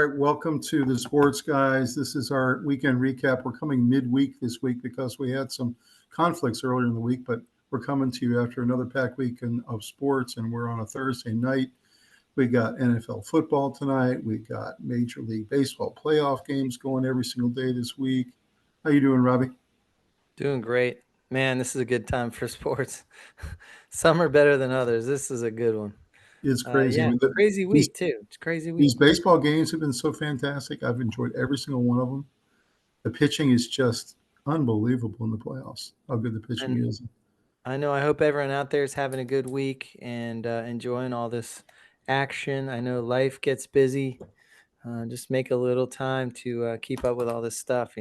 right, welcome to the Sports Guys. This is our weekend recap. We're coming midweek this week because we had some conflicts earlier in the week, but we're coming to you after another packed weekend of sports, and we're on a Thursday night. We got NFL football tonight. We got Major League Baseball playoff games going every single day this week. How you doing, Robbie? Doing great. Man, this is a good time for sports. Some are better than others. This is a good one. It's crazy. I Yeah, mean, crazy these week too. It's a crazy these week. baseball games have been so fantastic. I've enjoyed every single one of them. The pitching is just unbelievable in the playoffs. How good the pitching And is. I know I hope everyone out there is having a good week and enjoying all this action. I know life gets busy. Just make a little time to keep up with all this stuff.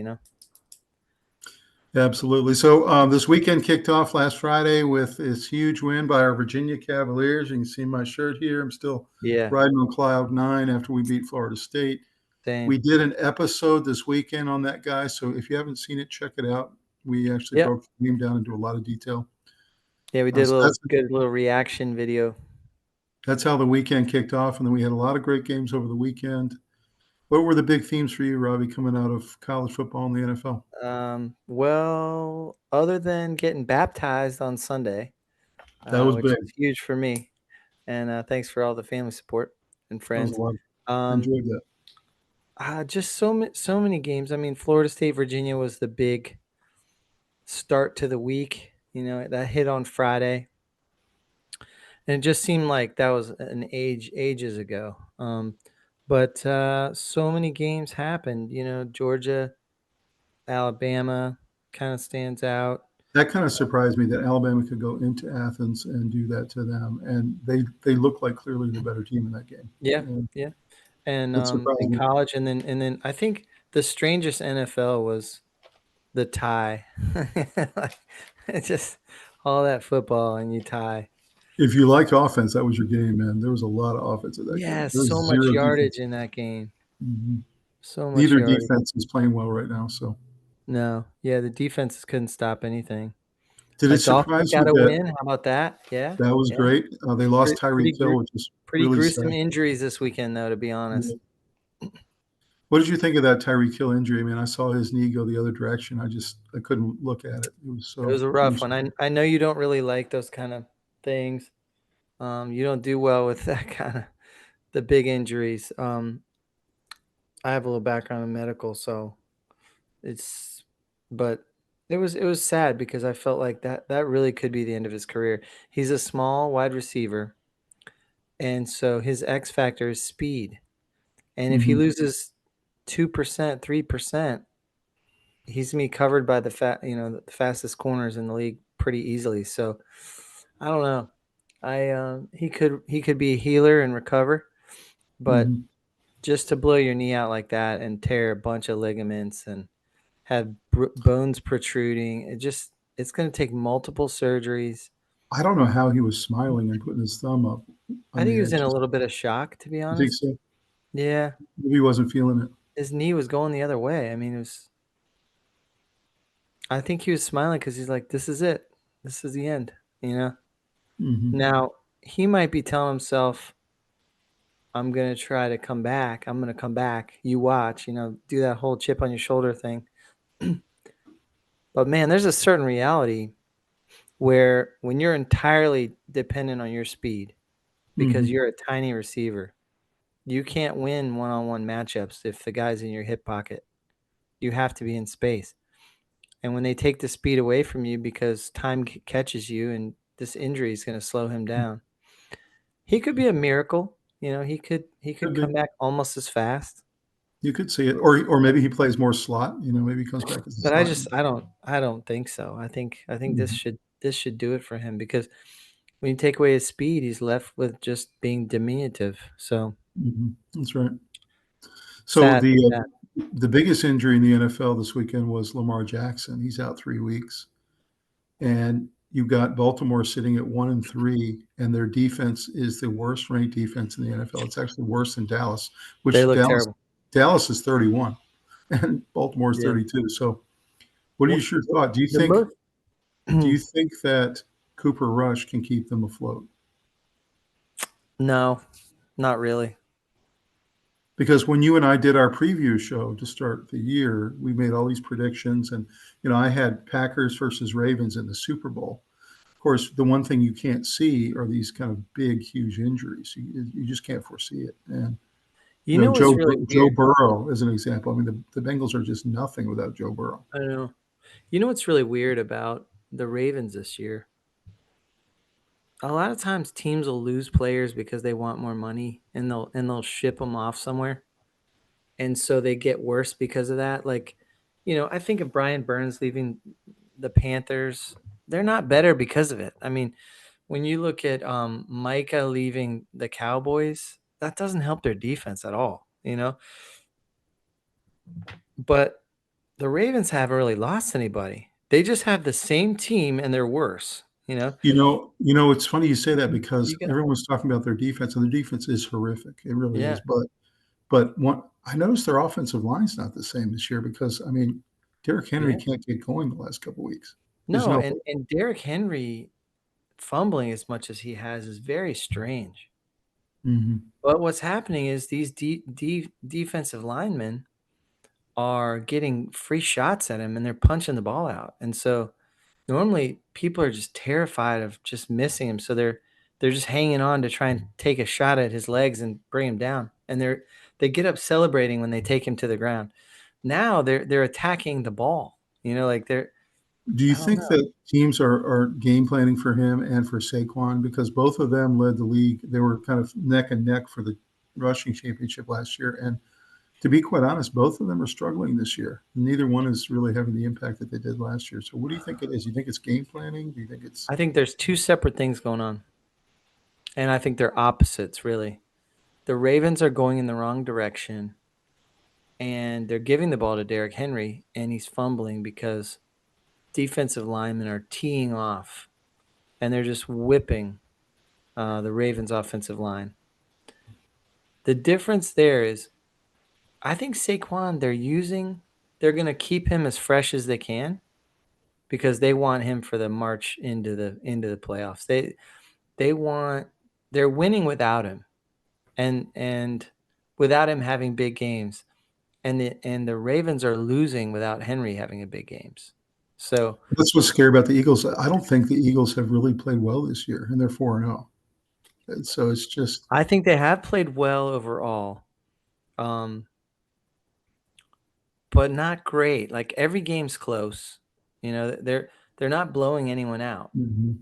Absolutely. So this weekend kicked off last Friday with this huge win by our Virginia Cavaliers. You can see my shirt here. I'm still Yeah, riding on cloud nine after we beat Florida State. We same. did an episode this weekend on that, guy. So if you haven't seen it, check it out. We actually Yep. broke the game down into a lot of detail. Yeah, we did a So little good little reaction video. that's how the weekend kicked off. And then we had a lot of great games over the weekend. What were the big themes for you, Robbie, coming out of college football and the NFL? Well, other than getting baptized on Sunday, That was which big. was huge for me. And thanks for all the family support and That was a friends. lot. I Um, enjoyed that. just so many games. I mean, Florida State, Virginia was the big start to the week. That hit on Friday, and it just seemed like that was an ages ago. But so many games happened. Georgia, Alabama kind of stands out. That kind of surprised me that Alabama could go into Athens and do that to them, and they look like clearly the better team in that game. Yeah, And yeah. And it surprised in me. college, and then I think the strangest NFL was the tie. Like, it's just all that football and you tie. If you liked offense, that was your game, man. There was a lot of offense in that Yeah, game. There so was much zero yardage defense. in that game. Mhm. So much Neither yardage. defense is playing well right now. So, No, yeah, the defenses couldn't stop anything. did it Dolphins surprise you got a that win. How about that? Yeah, that was yeah. great? They lost Pretty Tyreek Hill, which is pretty really gruesome sad. injuries this weekend, though. To be Yeah. honest, What did you think of that Tyreek Hill injury? I mean, I saw his knee go the other direction. I couldn't look at it. It was it so was a rough one. gruesome. I know you don't really like those kind of things. You don't do well with that kind of the big injuries. I have a little background in medical, so it's but it was sad because I felt like that really could be the end of his career. He's a small wide receiver, and so his X factor is speed. And if he Mhm. loses 2%, 3%, he's gonna be covered by the fastest corners in the league pretty easily. So I don't know. He could be a healer and recover, but Mhm. just to blow your knee out like that and tear a bunch of ligaments and have bones protruding. It's going to take multiple surgeries. I don't know how he was smiling and putting his thumb up. I I think he mean, was it in a just, little bit of shock, to be you think honest. so? Yeah, Maybe he wasn't feeling it. his knee was going the other way. I mean, I think he was smiling because he's like, "This is it. This is the end." You know. Hmm. Now he might be telling himself, "I'm gonna try to come back. I'm gonna come back. You watch. Do that whole chip on your shoulder thing." But man, there's a certain reality where when you're entirely dependent on your speed because Hmm. you're a tiny receiver, you can't win one-on-one matchups if the guy's in your hip pocket. You have to be in space. And when they take the speed away from you because time catches you and this injury is going to slow him down, he could be a miracle. He could Could be. come back almost as fast. You could see it, or maybe he plays more slot. Maybe he comes back as a But I slot. just I don't think so. I think this Mhm. should do it for him because when you take away his speed, he's left with just being diminutive. So Mhm. That's right. So sad, the sad. the biggest injury in the NFL this weekend was Lamar Jackson. He's out 3 weeks, and you've got Baltimore sitting at 1-3, and their defense is the worst ranked defense in the NFL. It's actually worse than Dallas, They which look Dallas terrible. Dallas is 31, and Baltimore is Yeah. 32. So, what are What, your thought? the most Do you think that Cooper Rush can keep them afloat? No, not really. Because when you and I did our preview show to start the year, we made all these predictions, and I had Packers versus Ravens in the Super Bowl. Of course, the one thing you can't see are these kind of big, huge injuries. You just can't foresee it. And You know what's really Joe weird? Burrow is an example. I mean, the Bengals are just nothing without Joe Burrow. I don't know. You know what's really weird about the Ravens this year? A lot of times teams will lose players because they want more money and they'll ship them off somewhere. And so they get worse because of that. Like, I think of Brian Burns leaving the Panthers. They're not better because of it. I mean, when you look at Micah leaving the Cowboys, that doesn't help their defense at all, But the Ravens haven't really lost anybody. They just have the same team and they're worse, It's funny you say that because You got everyone's talking about their defense, and their defense is horrific. It really yeah. is. But I noticed their offensive line's not the same this year because I mean, Derrick Henry Yeah. can't get going the last couple of weeks. There's No, no. and Derrick Henry fumbling as much as he has is very strange. Mhm. But what's happening is these defensive linemen are getting free shots at him and they're punching the ball out. And so normally people are just terrified of just missing him. So they're just hanging on to try and take a shot at his legs and bring him down. And they get up celebrating when they take him to the ground. Now they're attacking the ball. Like Do you I don't think know. that teams are game planning for him and for Saquon because both of them led the league? They were kind of neck and neck for the rushing championship last year, and to be quite honest, both of them are struggling this year. Neither one is really having the impact that they did last year. So, what do you think it is? You think it's game planning? Do you think it's I think there's two separate things going on. And I think they're opposites, really. The Ravens are going in the wrong direction, and they're giving the ball to Derrick Henry, and he's fumbling because defensive linemen are teeing off, and they're just whipping the Ravens' offensive line. The difference there is, I think Saquon, they're going to keep him as fresh as they can because they want him for the march into the playoffs. They're winning without him, and without him having big games. And the Ravens are losing without Henry having a big games. So that's what's scary about the Eagles? I don't think the Eagles have really played well this year, and they're 4-0. And so it's just I think they have played well overall, um, but not great. Like every game's close. They're not blowing anyone out. mhm.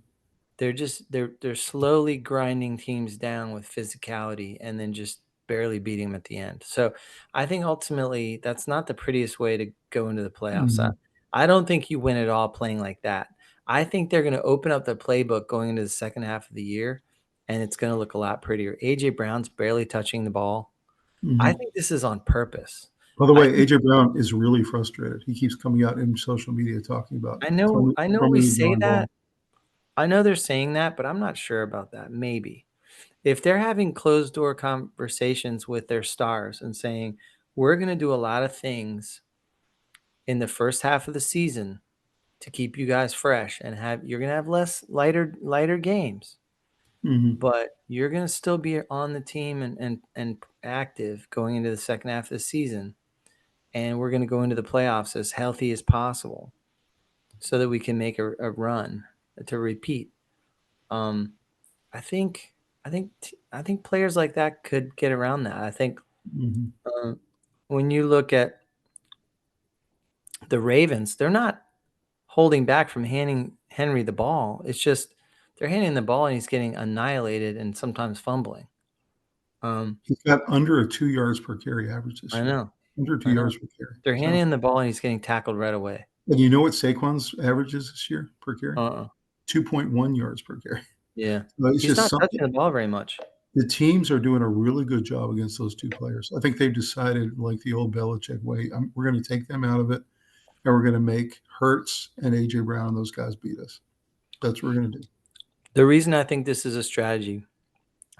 They're slowly grinding teams down with physicality and then just barely beating them at the end. So I think ultimately that's not the prettiest way to go into the playoffs. Mhm. I don't think you win it all playing like that. I think they're going to open up the playbook going into the second half of the year, and it's going to look a lot prettier. AJ Brown's barely touching the ball. I Mhm. think this is on purpose. By the I way, think AJ Brown is really frustrated. He keeps coming out in social media talking about I know throw we me the say darn that. ball. I know they're saying that, but I'm not sure about that. Maybe. If they're having closed door conversations with their stars and saying, we're going to do a lot of things in the first half of the season to keep you guys fresh and you're going to have less lighter games, Mhm. but you're going to still be on the team and active going into the second half of the season. And we're going to go into the playoffs as healthy as possible so that we can make a run to repeat. Um, I think I think players like that could get around that. I think Mhm. uh, when you look at the Ravens, they're not holding back from handing Henry the ball. It's just they're handing the ball and he's getting annihilated and sometimes fumbling. Um, He's got under a 2 yards per carry average this I year. know, Under 2 I know. yards per carry. They're handing So, him the ball and he's getting tackled right away. and you know what Saquon's average is this year per carry? Uh-uh. 2.1 yards per carry. Yeah, So it's he's just not something. touching the ball very much. The teams are doing a really good job against those 2 players. I think they've decided, like the old Belichick way, we're gonna take them out of it, and we're gonna make Hurts and AJ Brown and those guys beat us. That's what we're gonna do. The reason I think this is a strategy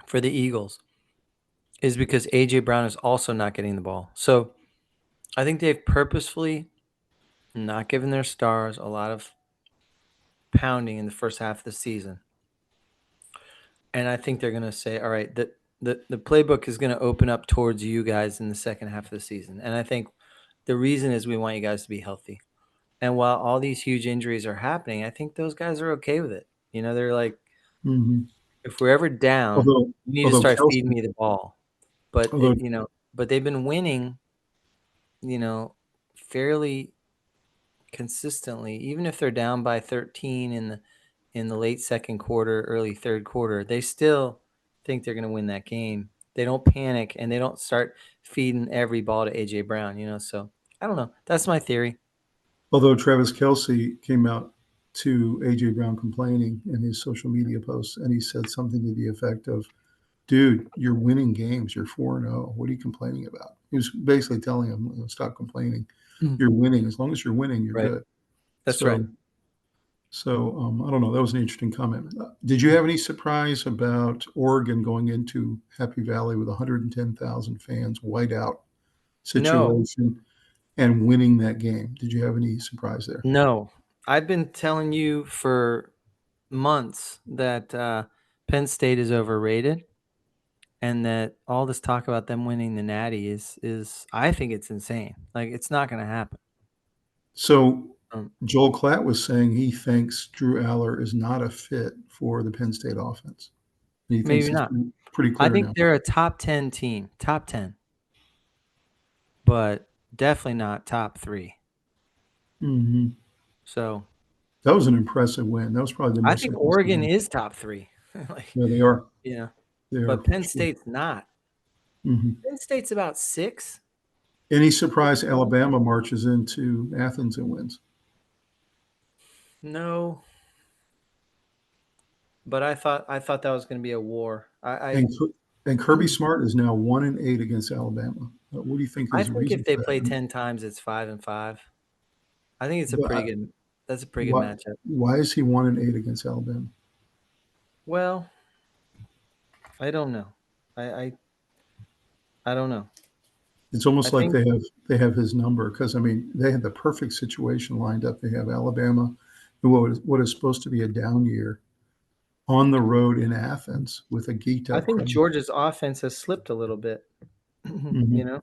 for the Eagles is because AJ Brown is also not getting the ball. So I think they've purposefully not given their stars a lot of pounding in the first half of the season. And I think they're going to say, all right, the playbook is going to open up towards you guys in the second half of the season. And I think the reason is we want you guys to be healthy. And while all these huge injuries are happening, I think those guys are okay with it. They're like, Mhm. if we're ever down, Although, you need to although start feeding Kelsey, me the ball. But although but they've been winning, fairly consistently, even if they're down by 13 in the late second quarter, early third quarter, they still think they're going to win that game. They don't panic and they don't start feeding every ball to AJ Brown, so I don't know. That's my theory. although Travis Kelsey came out to AJ Brown complaining in his social media posts, and he said something to the effect of, "Dude, you're winning games. You're 4-0. What are you complaining about?" He was basically telling him, "Stop complaining. You're winning. As long as you're winning, you're Right. good." That's right. I don't know. That was an interesting comment. Did you have any surprise about Oregon going into Happy Valley with 110,000 fans, whiteout No, situation, and winning that game? Did you have any surprise there? no. I've been telling you for months that Penn State is overrated, and that all this talk about them winning the Natty is I think it's insane. Like, it's not going to happen. So Um, Joel Klatt was saying he thinks Drew Aller is not a fit for the Penn State offense. And he thinks Maybe it's not. pretty I clear think now. they're a top 10 team, top 10, but definitely not top 3. Hmm. So That was an impressive win. That was probably the I most think impressive Oregon win. is top 3. Like, Yeah, they are. yeah, They are but for Penn sure. State's not. Hmm. Penn State's about 6. Any surprise Alabama marches into Athens and wins? No, but I thought that was going to be a war. And and Kirby Smart is now 1-8 against Alabama. What do you think I is the think reason if they for play that? 10 times, it's 5-5. I think it's a But pretty good. That's a pretty good why, matchup. why is he 1-8 against Alabama? Well, I don't know. I I, I don't know. It's I almost like think they have his number because I mean they had the perfect situation lined up. They have Alabama, in what is supposed to be a down year, on the road in Athens with a geeked I up think crowd. Georgia's offense has slipped a little bit. Hmm.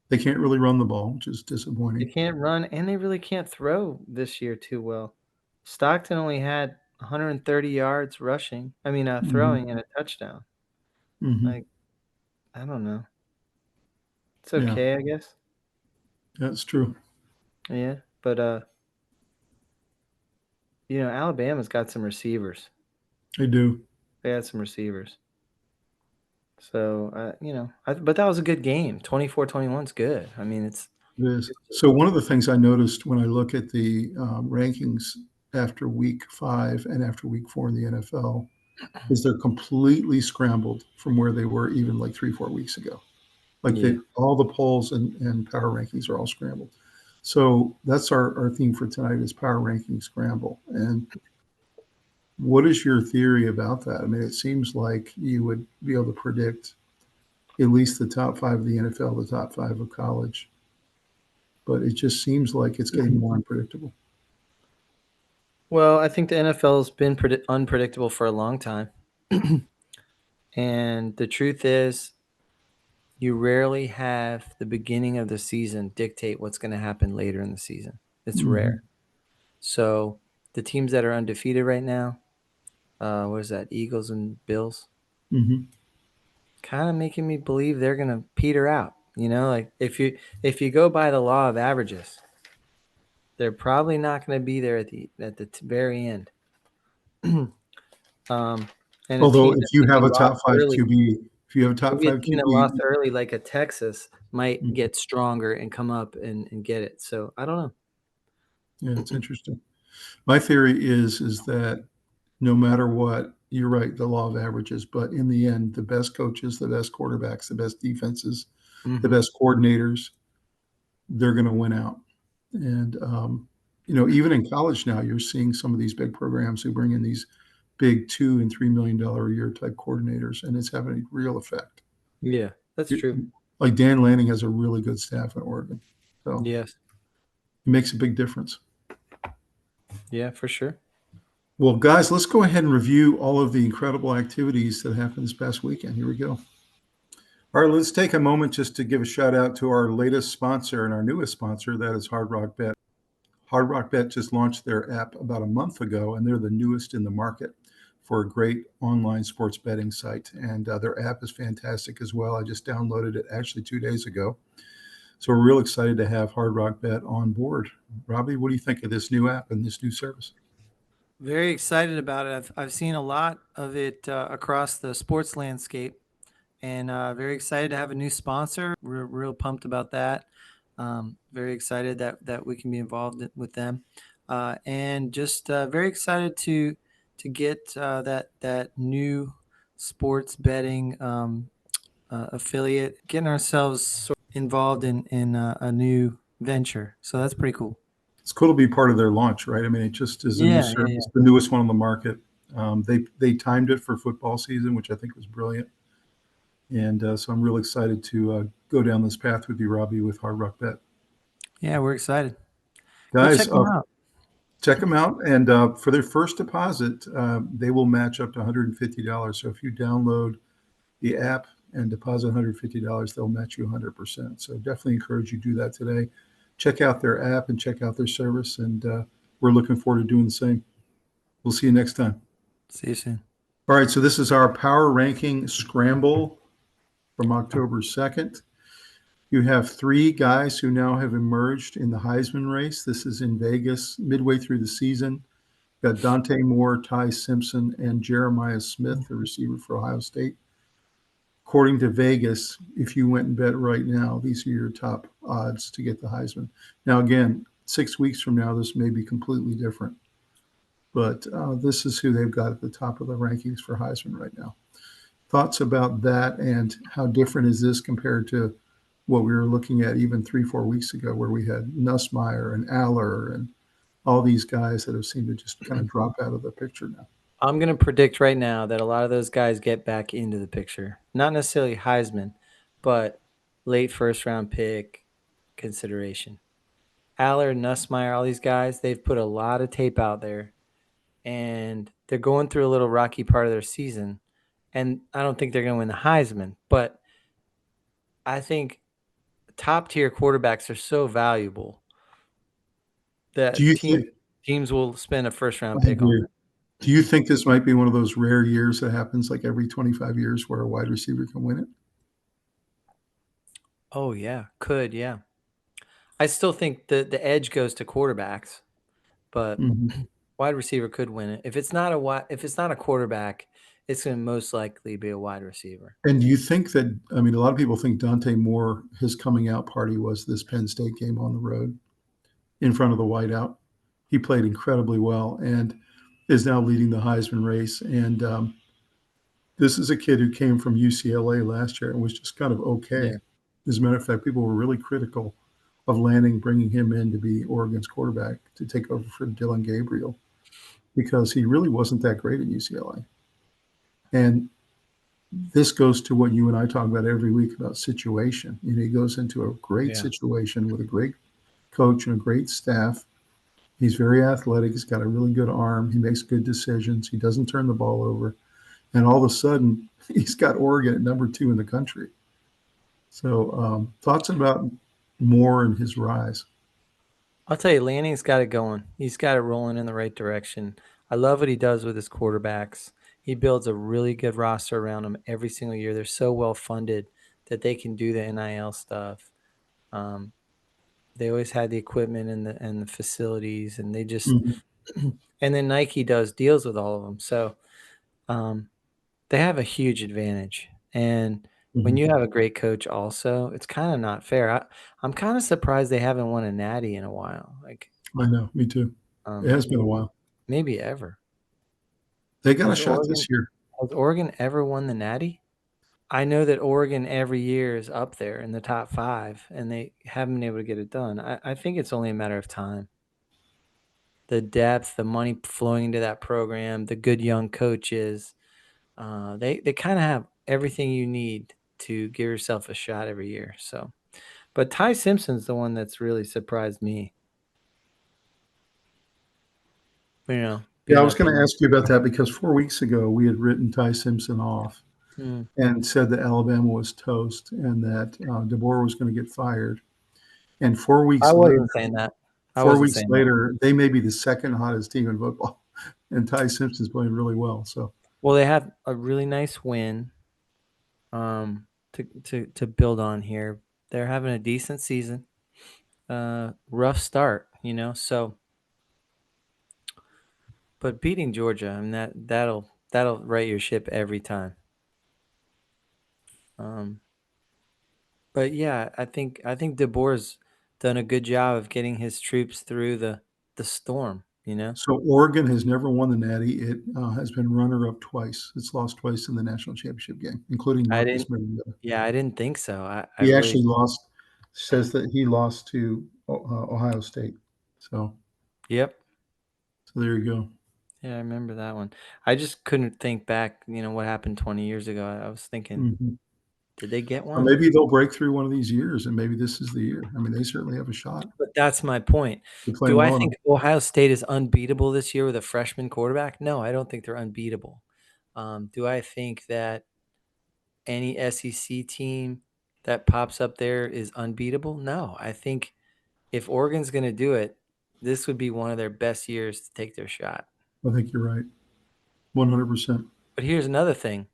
They can't really run the ball, which is They disappointing. can't run and they really can't throw this year too well. Stockton only had 130 yards rushing. I mean, Hmm. throwing and a touchdown. Hmm. Like, I don't know. It's Yeah, okay, I guess. that's true. Yeah, but Alabama's got some receivers. They do. They had some receivers. So, but that was a good game. 24-21 is good. I mean, it's It is. So one of the things I noticed when I look at the rankings after week 5 and after week 4 in the NFL is they're completely scrambled from where they were even like 3, 4 weeks ago. Like yeah. all the polls and power rankings are all scrambled. So that's our theme for tonight is power ranking scramble. And what is your theory about that? I mean, it seems like you would be able to predict at least the top 5 of the NFL, the top 5 of college, but it just seems like it's getting more unpredictable. Well, I think the NFL has been unpredictable for a long time. And the truth is, you rarely have the beginning of the season dictate what's going to happen later in the season. It's Hmm. rare. So the teams that are undefeated right now, what is that? Eagles and Bills, Hmm. kind of making me believe they're going to peter out. Like if you go by the law of averages, they're probably not going to be there at the very end. um, and a Although team if that you maybe have a lost top 5 early, QB, if you have a top maybe a 5 team that lost QB, early, like a Texas, might get stronger and come up and get it. So I don't yeah, it's know. interesting. My theory is that no matter what, you're right, the law of averages, but in the end, the best coaches, the best quarterbacks, the best defenses, the Hmm. best coordinators, they're going to win out. And even in college now, you're seeing some of these big programs who bring in these big $2 and $3 million a year type coordinators, and it's having a real effect. Yeah, that's It- true. like Dan Lanning has a really good staff in Oregon, so Yes. it makes a big difference. Yeah, for sure. Well, guys, let's go ahead and review all of the incredible activities that happened this past weekend. Here we go. All right, let's take a moment just to give a shout out to our latest sponsor and our newest sponsor, that is Hard Rock Bet. Hard Rock Bet just launched their app about a month ago, and they're the newest in the market for a great online sports betting site. And their app is fantastic as well. I just downloaded it actually 2 days ago. So we're real excited to have Hard Rock Bet on board. Robbie, what do you think of this new app and this new service? Very excited about it. I've seen a lot of it across the sports landscape, and very excited to have a new sponsor. We're real pumped about that. Very excited that we can be involved with them, and just very excited to get that new sports betting affiliate, getting ourselves sort of involved in a new venture. So that's pretty cool. It's cool to be part of their launch, right? I mean, it just is a new Yeah, yeah, service, the newest one on the market. They timed it for football season, which I think was brilliant. And so I'm real excited to go down this path with you, Robbie, with Hard Rock Bet. yeah. We're excited. Go Guys, check them out. check them out. And for their first deposit, they will match up to $150. So if you download the app and deposit $150, they'll match you 100%. So definitely encourage you to do that today. Check out their app and check out their service. And we're looking forward to doing the same. We'll see you next time. See you soon. All right, so this is our power ranking scramble from October 2nd. You have 3 guys who now have emerged in the Heisman race. This is in Vegas, midway through the season. Got Dante Moore, Ty Simpson, and Jeremiah Smith, the receiver for Ohio State. According to Vegas, if you went and bet right now, these are your top odds to get the Heisman. Now, again, 6 weeks from now, this may be completely different. But this is who they've got at the top of the rankings for Heisman right now. Thoughts about that, and how different is this compared to what we were looking at even 3-4 weeks ago, where we had Nussmeier and Aller and all these guys that have seemed to just kind of drop out of the picture now. I'm going to predict right now that a lot of those guys get back into the picture. Not necessarily Heisman, but late first round pick consideration. Aller, Nussmeier, all these guys, they've put a lot of tape out there, and they're going through a little rocky part of their season. And I don't think they're going to win the Heisman, but I think top tier quarterbacks are so valuable that Do you think? teams will spend a first round I pick on agree. it. Do you think this might be one of those rare years that happens like every 25 years where a wide receiver can win it? Oh yeah, could, yeah. I still think the edge goes to quarterbacks, but Mhm. wide receiver could win it. If it's not a quarterback, it's going to most likely be a wide receiver. And do you think that, I mean, a lot of people think Dante Moore, his coming out party was this Penn State game on the road in front of the whiteout. He played incredibly well and is now leading the Heisman race. And this is a kid who came from UCLA last year and was just kind of okay. Yeah. As a matter of fact, people were really critical of Lanning bringing him in to be Oregon's quarterback to take over for Dylan Gabriel, because he really wasn't that great at UCLA. And this goes to what you and I talk about every week about situation. You know, he goes into a great Yeah. situation with a great coach and a great staff. He's very athletic. He's got a really good arm. He makes good decisions. He doesn't turn the ball over. And all of a sudden, he's got Oregon at number 2 in the country. So thoughts about Moore and his rise? I'll tell you, Lanning's got it going. He's got it rolling in the right direction. I love what he does with his quarterbacks. He builds a really good roster around them every single year. They're so well funded that they can do the NIL stuff. They always had the equipment and the facilities, and they just Mhm. and then Nike does deals with all of them. So they have a huge advantage. And when Mhm. you have a great coach also, it's kind of not fair. I'm kind of surprised they haven't won a natty in a while. Like I know, me too. It um, has been a while. maybe ever. They got a Has shot Oregon this year. has Oregon ever won the natty? I know that Oregon every year is up there in the top 5, and they haven't been able to get it done. I think it's only a matter of time. The depth, the money flowing into that program, the good young coaches, they kind of have everything you need to give yourself a shot every year. So, but Ty Simpson's the one that's really surprised me. You know, Yeah, I being was up going to there. ask you about that because 4 weeks ago we had written Ty Simpson off. Mm. and said that Alabama was toast and that DeBoer was going to get fired. And 4 weeks I later, wasn't saying that. I four wasn't weeks saying that. later, they may be the second hottest team in football, and Ty Simpson's playing really well. So, Well, they have a really nice win to build on here. They're having a decent season. Rough start, so but beating Georgia, I mean that'll right your ship every time. Um, but yeah, I think DeBoer's done a good job of getting his troops through the storm. so Oregon has never won the Natty. It has been runner-up twice. It's lost twice in the national championship game, including I Marcus didn't Mariota. Yeah, I didn't think so. I He really actually lost. Says that he lost to Ohio State. Yep. So there you go. Yeah, I remember that one. I just couldn't think back, what happened 20 years ago. I was thinking, Mhm. did they get Or one? maybe they'll break through one of these years, and maybe this is the year. I mean, they certainly have a shot. But that's my point. They're playing Do I well think enough. Ohio State is unbeatable this year with a freshman quarterback? No, I don't think they're unbeatable. Do I think that any SEC team that pops up there is unbeatable? No. I think if Oregon's going to do it, this would be one of their best years to take their shot. I think you're right. 100%. But here's another thing.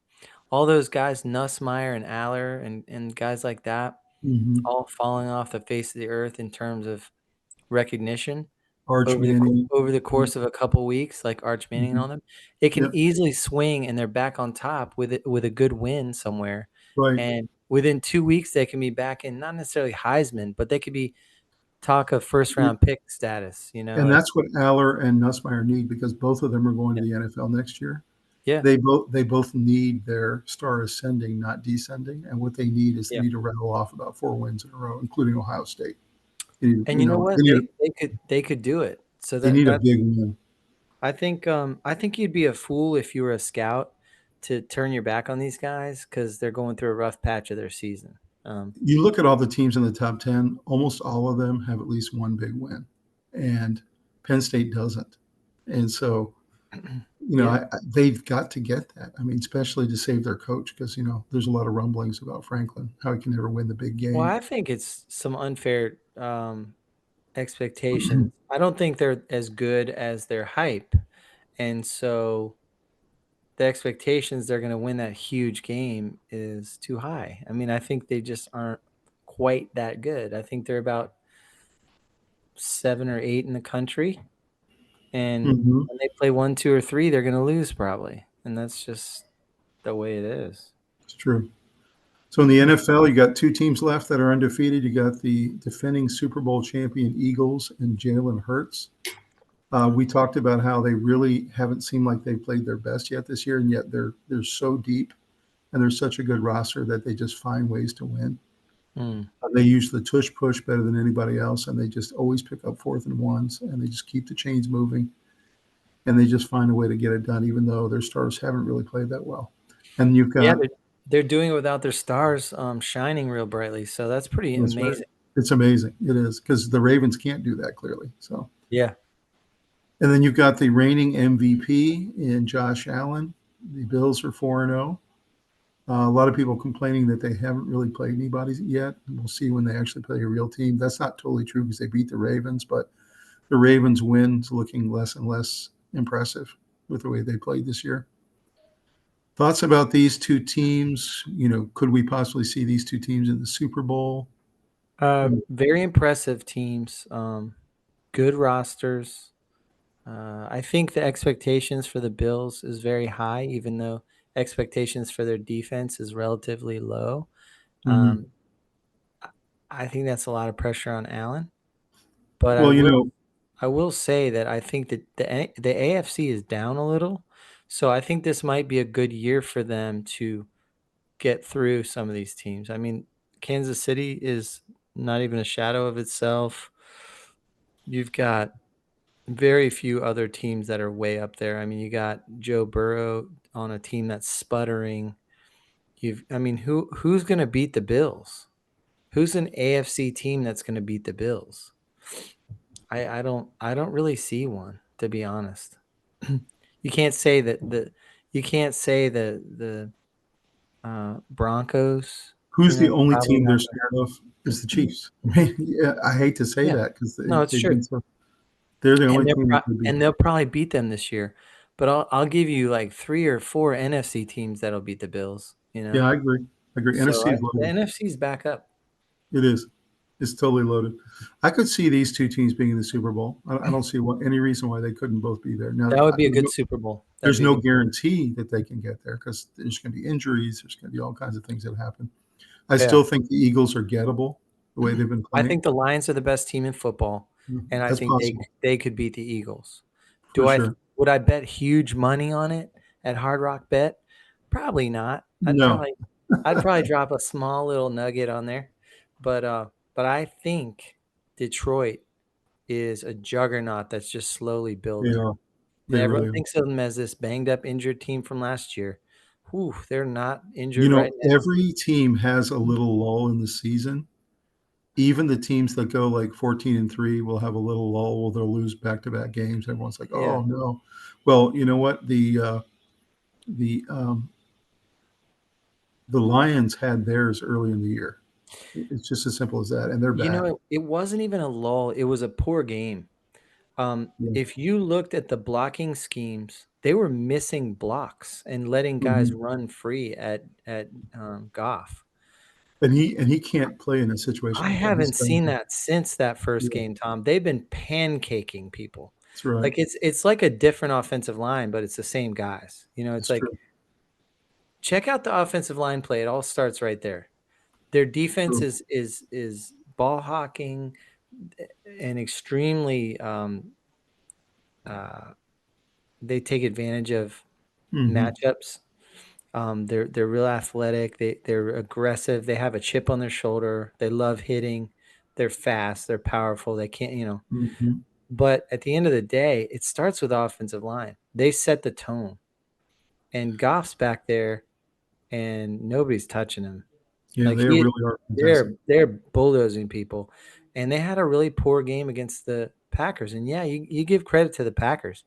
All those guys, Nussmeier and Aller and guys like that, Mhm. all falling off the face of the earth in terms of recognition Arch Manning. over the course of a couple weeks, like Arch Manning and Mhm. all them, it can Yep. easily swing and they're back on top with a good win somewhere. Right. And within 2 weeks, they can be back in not necessarily Heisman, but they could be talk of first round pick status. And Like that's what Aller and Nussmeier need because both of them are going to yeah, the NFL next year. yeah, They both need their star ascending, not descending. And what they need is they yeah. need to rattle off about 4 wins in a row, including Ohio State. They need, And you know what? they need, They could do it. So they that need a that big win. I think you'd be a fool if you were a scout to turn your back on these guys because they're going through a rough patch of their season. You look at all the teams in the top 10, almost all of them have at least one big win, and Penn State doesn't. And so, Yeah. they've got to get that. I mean, especially to save their coach because, there's a lot of rumblings about Franklin, how he can never win the big Well, game. I think it's some unfair expectations. I don't think they're as good as their hype. And so the expectations they're going to win that huge game is too high. I mean, I think they just aren't quite that good. I think they're about 7 or 8 in the country. And Mhm. when they play 1, 2, or 3, they're going to lose probably. And that's just the way it is. It's true. So in the NFL, you got two teams left that are undefeated. You got the defending Super Bowl champion Eagles and Jalen Hurts. We talked about how they really haven't seemed like they played their best yet this year, and yet they're so deep and they're such a good roster that they just find ways to win. Mm. They use the tush push better than anybody else, and they just always pick up 4th and 1s, and they just keep the chains moving, and they just find a way to get it done, even though their stars haven't really played that well. And you've Yeah, got they're doing it without their stars shining real brightly. So that's pretty that's right. amazing. It's amazing. It is because the Ravens can't do that clearly. So, Yeah. and then you've got the reigning MVP in Josh Allen. The Bills are 4-0. A lot of people complaining that they haven't really played anybody yet. We'll see when they actually play a real team. That's not totally true because they beat the Ravens, but the Ravens win's looking less and less impressive with the way they played this year. Thoughts about these two teams? Could we possibly see these two teams in the Super Bowl? Very impressive teams. Good rosters. I think the expectations for the Bills is very high, even though expectations for their defense is relatively low. Mhm. Um, I think that's a lot of pressure on Allen. But I Well, will I will say that I think that the AFC is down a little, so I think this might be a good year for them to get through some of these teams. I mean, Kansas City is not even a shadow of itself. You've got very few other teams that are way up there. I mean, you got Joe Burrow on a team that's sputtering. I mean, who's going to beat the Bills? Who's an AFC team that's going to beat the Bills? I don't really see one, to be honest. You can't say that the Broncos. Who's the only Probably team they're not. scared of is the Chiefs. Yeah, I hate to say Yeah. that because No, it's they've true. been so. They're the only team that could be. And they'll probably beat them this year. But I'll give you like 3 or 4 NFC teams that'll beat the Bills, Yeah, I agree. I agree. So NFC is the loaded. NFC's back up. It is. It's totally loaded. I could see these two teams being in the Super Bowl. I don't see any reason why they couldn't both be there. Now, That would be a good Super Bowl. That'd there's be a no good. guarantee that they can get there because there's going to be injuries. There's going to be all kinds of things that happen. I Yeah. still think the Eagles are gettable the way they've been I playing. think the Lions are the best team in football, and I That's think possible. they could beat the Eagles. For sure. Would I bet huge money on it at Hard Rock Bet? Probably not. No. I'd probably drop a small little nugget on there. But I think Detroit is a juggernaut that's just slowly They building. are. And They everyone really are. thinks of them as this banged up, injured team from last year. Whew, they're not injured right now. Every team has a little lull in the season. Even the teams that go like 14-3 will have a little lull. They'll lose back-to-back games. Everyone's like, Yeah. "Oh no!" Well, you know what? The Lions had theirs early in the year. It's just as simple as that, and they're back. It wasn't even a lull. It was a poor game. Yeah. If you looked at the blocking schemes, they were missing blocks and letting guys run free at Goff. And he can't play in a situation I like that. haven't seen that since that first Yeah. game, Tom. They've been pancaking people. That's right. Like it's like a different offensive line, but it's the same guys. It's That's like true. check out the offensive line play. It all starts right there. Their defense True. is ball hawking and extremely they take advantage of matchups. They're real athletic. They're aggressive. They have a chip on their shoulder. They love hitting. They're fast. They're powerful. They can't. But at the end of the day, it starts with offensive line. They set the tone, and Goff's back there, and nobody's touching him. Yeah, Like they really are fantastic. they're bulldozing people, and they had a really poor game against the Packers. And yeah, you give credit to the Packers,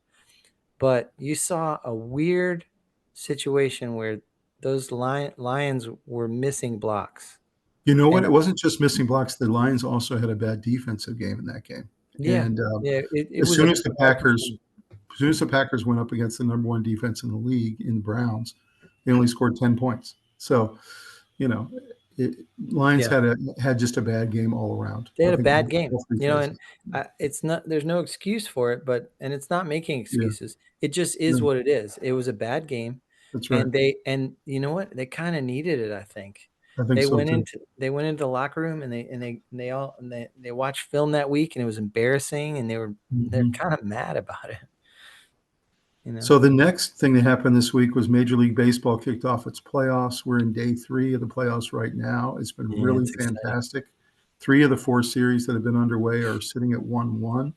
but you saw a weird situation where those Lions were missing blocks. You know what? And It wasn't just missing blocks. The Lions also had a bad defensive game in that game. yeah, And it as was soon a as the Packers went up against the number one defense in the league in the Browns, they only scored 10 points. So, Lions had just a bad game all around. They had I a think bad game, all three and phases. it's not. There's no excuse for it, and it's not making Yeah, excuses. It just is no, what it is. It was a bad game, that's right. and you know what? They kind of needed it. I think I think so too. they went into the locker room and they watched film that week, and it was embarrassing, and they're kind of mad about it. So the next thing that happened this week was Major League Baseball kicked off its playoffs. We're in day 3 of the playoffs right now. It's been really fantastic. 3 of the 4 series that have been underway are sitting at 1-1.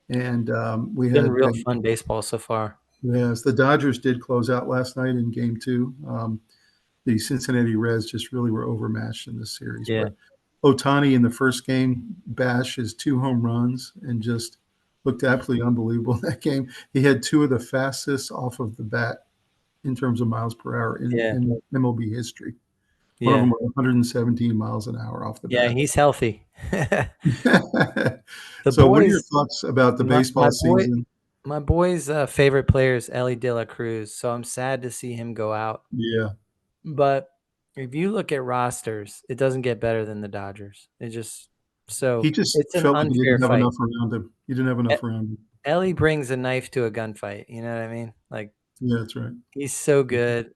And we had real fun baseball so far. Yes, the Dodgers did close out last night in game 2. The Cincinnati Reds just really were overmatched in this series. Yeah. But Ohtani in the first game bashed his 2 home runs and just looked absolutely unbelievable in that game. He had 2 of the fastest off of the bat in terms of miles per hour in MLB history. One of them was 117 miles an hour off the bat. Yeah, he's healthy. So what are your thoughts about the baseball season? My boy's favorite player is Ellie De La Cruz, so I'm sad to see him go out. Yeah. But if you look at rosters, it doesn't get better than the Dodgers. He just it's an felt like unfair he didn't have fight. enough around him. He didn't have enough around him. Ellie brings a knife to a gunfight. You know what I mean? Like, yeah, that's right. He's so good.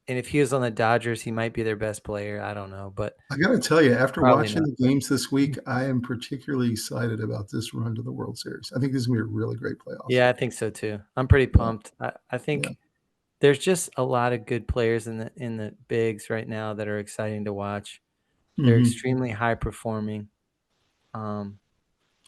And if he was on the Dodgers, he might be their best player. I don't know, but I got to tell you, after watching the games this week, I am particularly excited about this run to the World Series. I think this is going to be a really great playoff. Yeah, I think so too. I'm pretty pumped. I think there's just a lot of good players in the bigs right now that are exciting to watch. They're extremely high performing.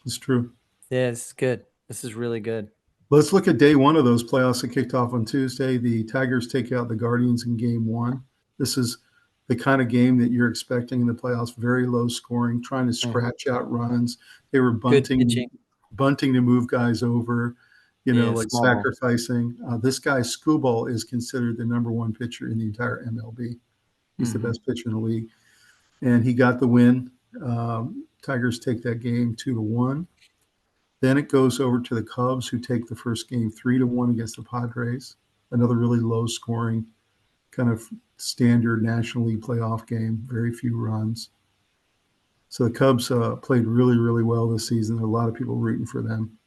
It's true. Yeah, it's good. This is really good. Let's look at day 1 of those playoffs that kicked off on Tuesday. The Tigers take out the Guardians in game 1. This is the kind of game that you're expecting in the playoffs. Very low scoring, trying to scratch out runs. They were bunting to move guys over. Yeah, like small ball. sacrificing. This guy, Skubal, is considered the number one pitcher in the entire MLB. He's the Mm-hmm. best pitcher in the league. And he got the win. Tigers take that game 2-1. Then it goes over to the Cubs, who take the first game 3-1 against the Padres. Another really low scoring, kind of standard National League playoff game, very few runs. So the Cubs played really, really well this season. There are a lot of people rooting for them.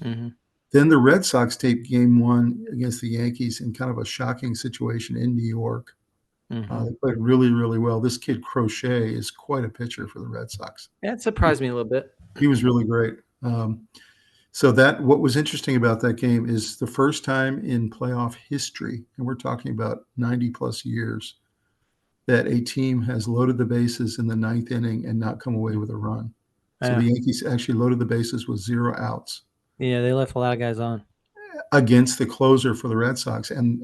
Mm-hmm. Then the Red Sox take game 1 against the Yankees in kind of a shocking situation in New York. Mm-hmm. They played really, really well. This kid Crochet is quite a pitcher for the Red Sox. Yeah, it surprised me a little bit. He was really great. So what was interesting about that game is the first time in playoff history, and we're talking about 90 plus years, that a team has loaded the bases in the ninth inning and not come away with a run. So Yeah. the Yankees actually loaded the bases with 0 outs Yeah, they left a lot of guys on. against the closer for the Red Sox. And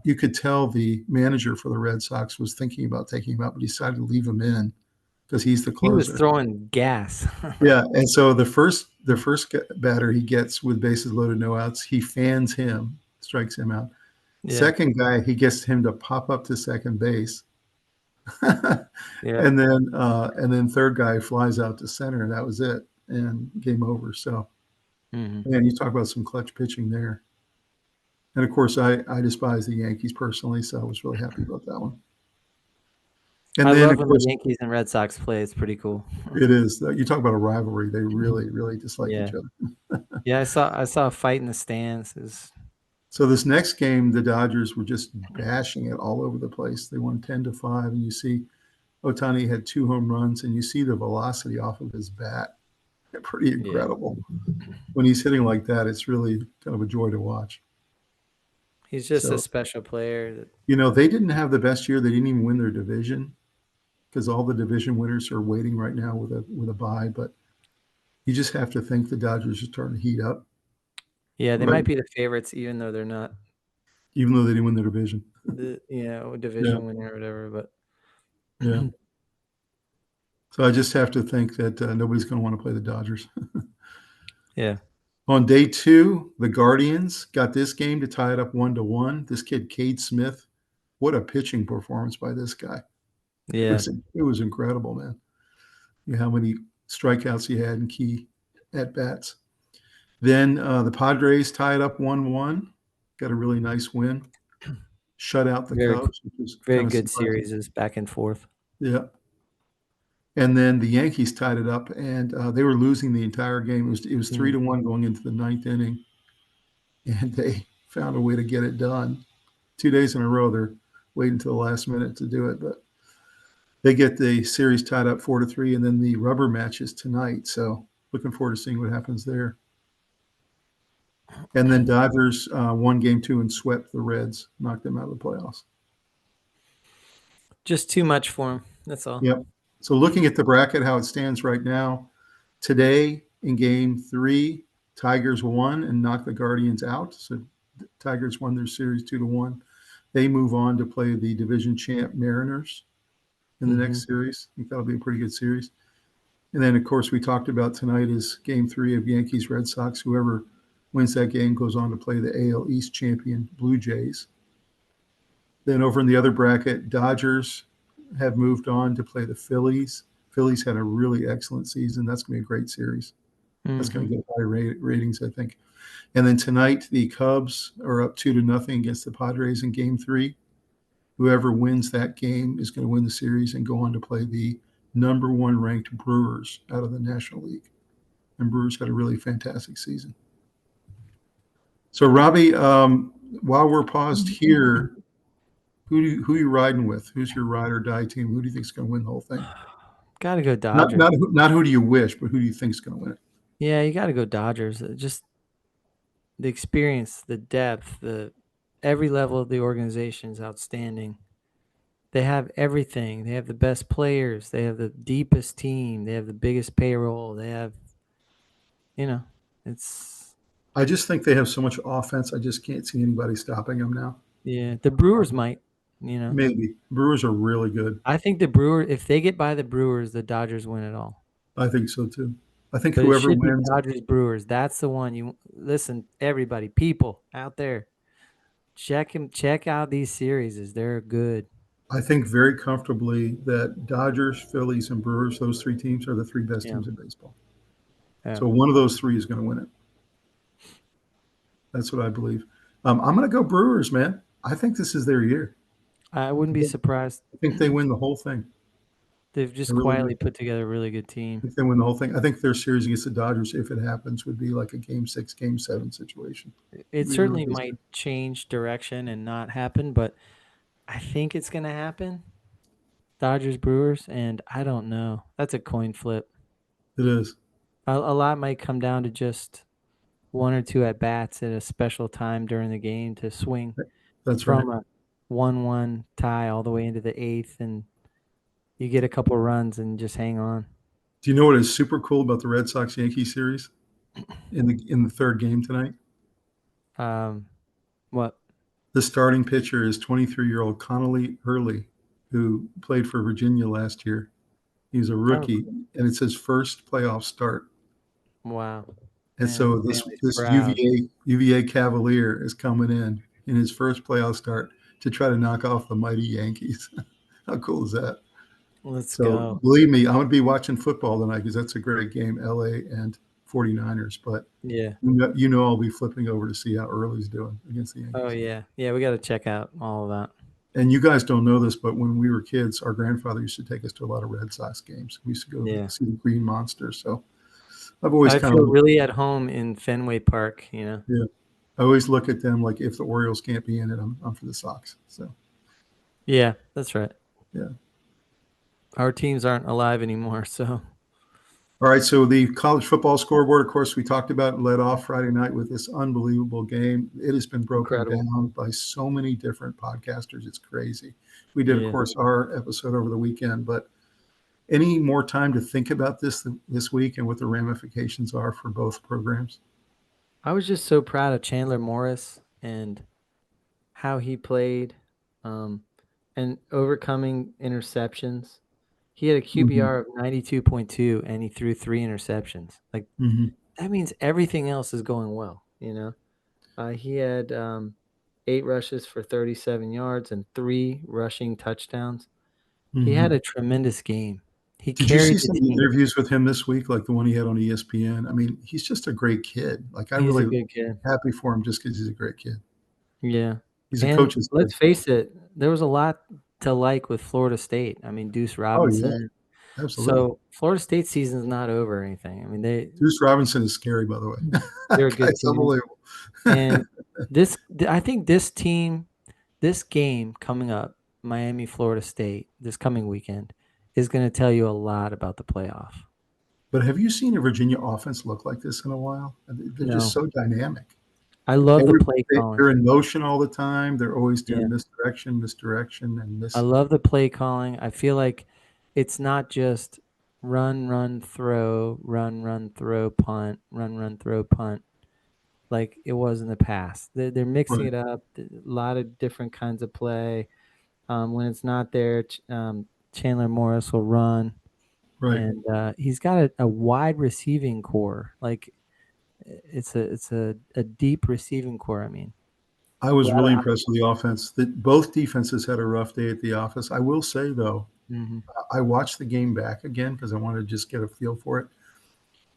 you could tell the manager for the Red Sox was thinking about taking him out, but he decided to leave him in because he's the He was closer. throwing gas. Yeah, and so the first batter he gets with bases loaded, no outs, he fans him, strikes him out. Yeah. Second guy, he gets him to pop up to second base. Yeah. And then third guy flies out to center, and that was it, and game over. So, Mm-hmm. man, you talk about some clutch pitching there. And of course, I despise the Yankees personally, so I was really happy about that one. And I then, love of when course, the Yankees and Red Sox play. It's pretty cool. it is. You talk about a rivalry. They really, really dislike Yeah. each other. Yeah, I saw a fight in the stands. So this next game, the Dodgers were just bashing it all over the place. They won 10-5, and you see Ohtani had 2 home runs, and you see the velocity off of his bat. Pretty incredible. When he's hitting like that, it's really kind of a joy to watch. He's just a special player. They didn't have the best year. They didn't even win their division because all the division winners are waiting right now with a bye. But you just have to think the Dodgers are starting to heat up. Yeah, they might be the favorites, even though they're not. Even though they didn't win their division. Division winner or whatever. But yeah. So I just have to think that nobody's going to want to play the Dodgers. Yeah. On day 2, the Guardians got this game to tie it up 1-1. This kid, Cade Smith, what a pitching performance by this guy. Yeah. It was incredible, man. How many strikeouts he had in key at-bats. Then the Padres tied up 1-1. Got a really nice win. Shut out the Cubs. Which was very good series, back and forth. Yeah. And then the Yankees tied it up, and they were losing the entire game. It was 3-1 going into the ninth inning, and they found a way to get it done. 2 days in a row, they're waiting until the last minute to do it, but they get the series tied up 4-3, and then the rubber match is tonight. So looking forward to seeing what happens there. And then Dodgers won game 2 and swept the Reds, knocked them out of the playoffs. Just too much for them. That's all. Yep. So looking at the bracket, how it stands right now, today in game 3, Tigers won and knocked the Guardians out. So the Tigers won their series 2-1. They move on to play the division champ Mariners in the next series. I think that'll be a pretty good series. And then, of course, we talked about tonight is game 3 of Yankees Red Sox. Whoever wins that game goes on to play the AL East champion Blue Jays. Then over in the other bracket, Dodgers have moved on to play the Phillies. Phillies had a really excellent season. That's going to be a great series. That's going to get high ratings, I think. And then tonight, the Cubs are up 2-0 against the Padres in game 3. Whoever wins that game is going to win the series and go on to play the number 1 ranked Brewers out of the National League. And Brewers had a really fantastic season. So, Robbie, while we're paused here, who are you riding with? Who's your ride or die team? Who do you think is going to win the whole thing? Got to go Dodgers. Not who do you wish, but who do you think is going to win it? Yeah, you got to go Dodgers. Just the experience, the depth, every level of the organization is outstanding. They have everything. They have the best players. They have the deepest team. They have the biggest payroll. They have, it's. I just think they have so much offense. I just can't see anybody stopping them now. Yeah, the Brewers might, Maybe. Brewers are really good. I think if they get by the Brewers, the Dodgers win it all. I think so too. I think But it whoever should be wins, Dodgers Brewers. That's the one you listen, everybody, people out there. Check out these series. They're good. I think very comfortably that Dodgers, Phillies, and Brewers, those three teams are the three best Yeah. teams in baseball. Yeah. So one of those three is going to win it. That's what I believe. I'm going to go Brewers, man. I think this is their year. I wouldn't be surprised. I think they win the whole thing. They've I just really do. quietly put together a really good I team. think they win the whole thing. I think their series against the Dodgers, if it happens, would be like a Game 6, Game 7 situation. It Really, certainly really might change direction and not happen, but I think it's going to happen. Dodgers Brewers, and I don't know. That's a coin flip. it is. A lot might come down to just one or two at bats at a special time during the game to swing That's right. from a 1-1 tie all the way into the eighth, and you get a couple runs and just hang on. Do you know what is super cool about the Red Sox Yankee series in the third game tonight? What? The starting pitcher is 23-year-old Connolly Hurley, who played for Virginia last year. He's a rookie, and it's his first playoff start. Wow. And Man, so the this family's proud. UVA Cavalier is coming in his first playoff start to try to knock off the mighty Yankees. How cool is that? Let's So go. believe me, I'm going to be watching football tonight because that's a great game, LA and 49ers. But Yeah. you know I'll be flipping over to see how Early's doing against the Yankees. Oh, yeah. Yeah, we got to check out all of that. And you guys don't know this, but when we were kids, our grandfather used to take us to a lot of Red Sox games. We used to go see the Green Monster. So I've always I kind feel of really at home in Fenway Park, yeah. I always look at them like if the Orioles can't be in it, I'm for the Sox. So Yeah, that's right. yeah. Our teams aren't alive anymore, so. All right, so the college football scoreboard, of course, we talked about, led off Friday night with this unbelievable game. It has been broken Incredible. down by so many different podcasters. It's crazy. We did, of course, our episode over the weekend, but any more time to think about this week and what the ramifications are for both programs? I was just so proud of Chandler Morris and how he played and overcoming interceptions. He had a QBR of 92.2 and he threw 3 interceptions. Like that means everything else is going well, you know. He had 8 rushes for 37 yards and 3 rushing touchdowns. He had a tremendous game. He Did you see carried the some team. interviews with him this week, like the one he had on ESPN? I mean, he's just a great kid. Like I'm He's a really good kid. happy for him just because he's a great kid. Yeah. He's a And coach's kid. let's face it, there was a lot to like with Florida State. I mean, Deuce Robinson. Oh, yeah. Absolutely. So Florida State season's not over or anything. I mean, Deuce Robinson is scary, by the way. They're a good Guy's team. unbelievable. And I think this game coming up, Miami, Florida State, this coming weekend, is going to tell you a lot about the playoff. But have you seen a Virginia offense look like this in a while? They're just so dynamic. I love the play calling. They're in motion all the time. They're always doing misdirection, and this. I love the play calling. I feel like it's not just run, throw, punt, run, throw, punt, like it was in the past. They're mixing it up. A lot of different kinds of play. When it's not there, Chandler Morris will run. Right. And he's got a wide receiving core. Like it's a deep receiving core. I mean, I was really impressed with the offense. That both defenses had a rough day at the office. I will say though, I watched the game back again because I wanted to just get a feel for it.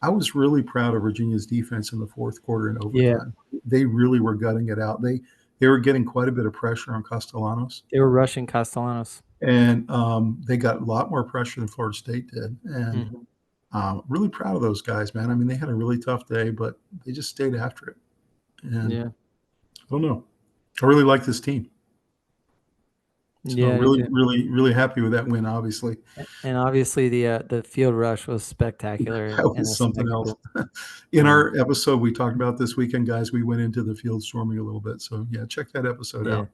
I was really proud of Virginia's defense in the fourth quarter and overtime. Yeah. They really were gutting it out. They were getting quite a bit of pressure on Castellanos. They were rushing Castellanos. And they got a lot more pressure than Florida State did. And really proud of those guys, man. I mean, they had a really tough day, but they just stayed after it. And I don't know. I really like this team. So really happy with that win, obviously. And obviously the field rush was spectacular. That was something else. In our episode we talked about this weekend, guys, we went into the field storming a little bit. So yeah, check that episode out.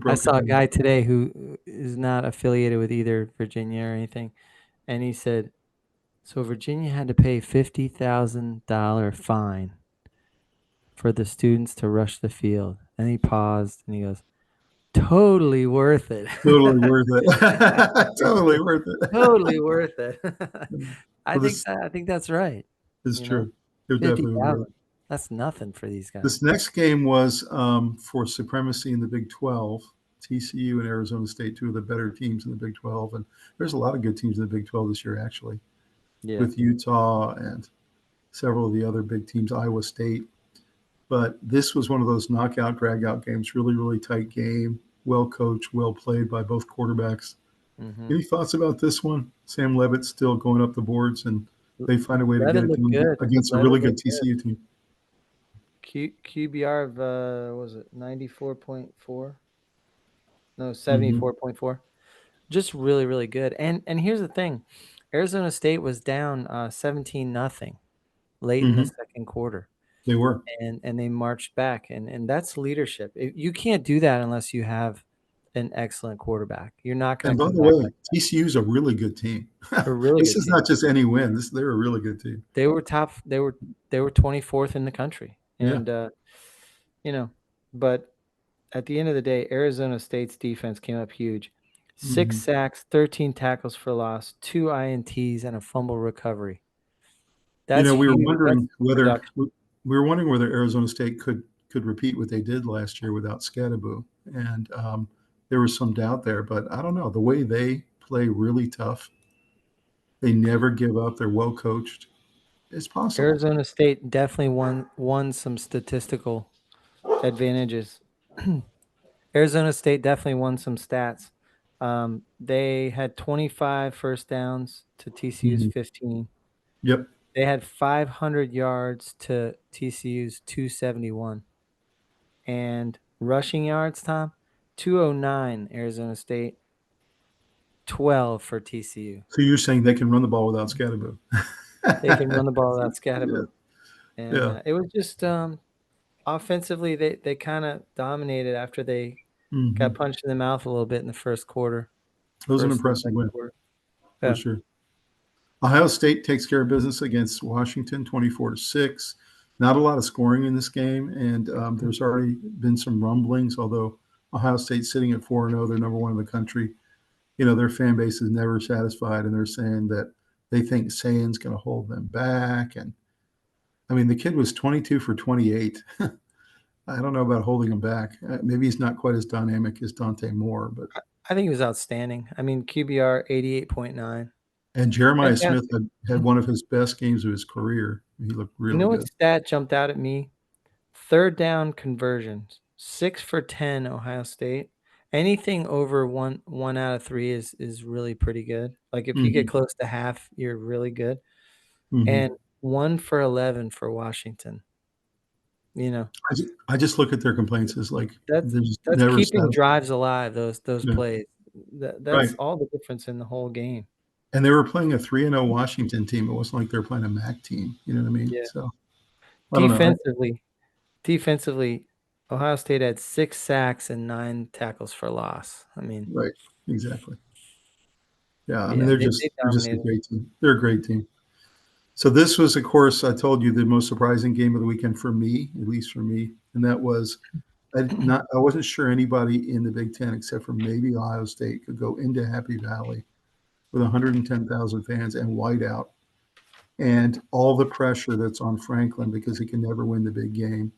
I saw a guy today who is not affiliated with either Virginia or anything, and he said, so Virginia had to pay $50,000 fine for the students to rush the field. And he paused and he goes, totally worth it. Totally worth it. Totally worth it. Totally worth it. I think that's right. It's You know, true. They're definitely over 50,000. it. That's nothing for these guys. This next game was for supremacy in the Big 12. TCU and Arizona State, two of the better teams in the Big 12. And there's a lot of good teams in the Big 12 this year, actually, Yeah. with Utah and several of the other big teams, Iowa State. But this was one of those knockout, drag-out games, really, really tight game, well coached, well played by both quarterbacks. Mm-hmm. Any thoughts about this one? Sam Levitt's still going up the boards, and they find a way to Let get it it look done good. against a Let it really look good TCU team. QBR of what was it 94.4? No, Mm-hmm. 74.4. Just really, really good. And here's the thing. Arizona State was down 17-0 late in the Mm-hmm. second quarter. They were. And they marched back. And that's leadership. You can't do that unless you have an excellent quarterback. You're not going And to by come the back way, like TCU is a really good team. a really This good is team. not just any win. They're a really good team. They were top. They were 24th in the country. Yeah. And but at the end of the day, Arizona State's defense came up huge. 6 Mm-hmm. sacks, 13 tackles for loss, 2 INTs, and a fumble recovery. You That's know, huge. That's production. we were wondering whether Arizona State could repeat what they did last year without Scadaboo, and there was some doubt there. But I don't know, the way they play really tough, they never give up. They're well coached. It's possible. Arizona State definitely won some statistical advantages. Arizona State definitely won some stats. They had 25 first downs to TCU's Mm-hmm. 15. Yep. They had 500 yards to TCU's 271. And rushing yards, Tom, 209 Arizona State, 12 for TCU. So you're saying they can run the ball without Scadaboo? They can run the ball without Scadaboo. And Yeah. it was just offensively, they kind of dominated after they Mm-hmm. got punched in the mouth a little bit in the first quarter. It was an First and impressive second win quarter. for Yeah. sure. Ohio State takes care of business against Washington, 24-6. Not a lot of scoring in this game, and there's already been some rumblings. Although Ohio State's sitting at 4-0, they're number one in the country. You know, their fan base is never satisfied, and they're saying that they think Sayan's going to hold them back. And I mean, the kid was 22 for 28. I don't know about holding him back. Maybe he's not quite as dynamic as Dante Moore, but I think he was outstanding. I mean, QBR 88.9. and Jeremiah Smith Fantastic. had one of his best games of his career. He looked You really know what good. stat jumped out at me? Third down conversions, 6 for 10 Ohio State. Anything over one out of 3 is really pretty good. Like if you get Mm-hmm. close to half, you're really good. Mm-hmm. And 1 for 11 for Washington. You know, I just look at their complaints as like that's they're just that's never keeping satisfied. drives alive. Those Yeah, plays. right. That's all the difference in the whole game. And they were playing a 3-0 Washington team. It wasn't like they were playing a MAC team. You know what I mean? Yeah. So I don't know. Defensively, Ohio State had 6 sacks and 9 tackles for loss. I mean, Right. Exactly. Yeah. I mean, yeah, they they're just a dominated. great team. They're a great team. So this was, of course, I told you the most surprising game of the weekend for me, at least for me, and that was I wasn't sure anybody in the Big Ten except for maybe Ohio State could go into Happy Valley with 110,000 fans and white out and all the pressure that's on Franklin because he can never win the big game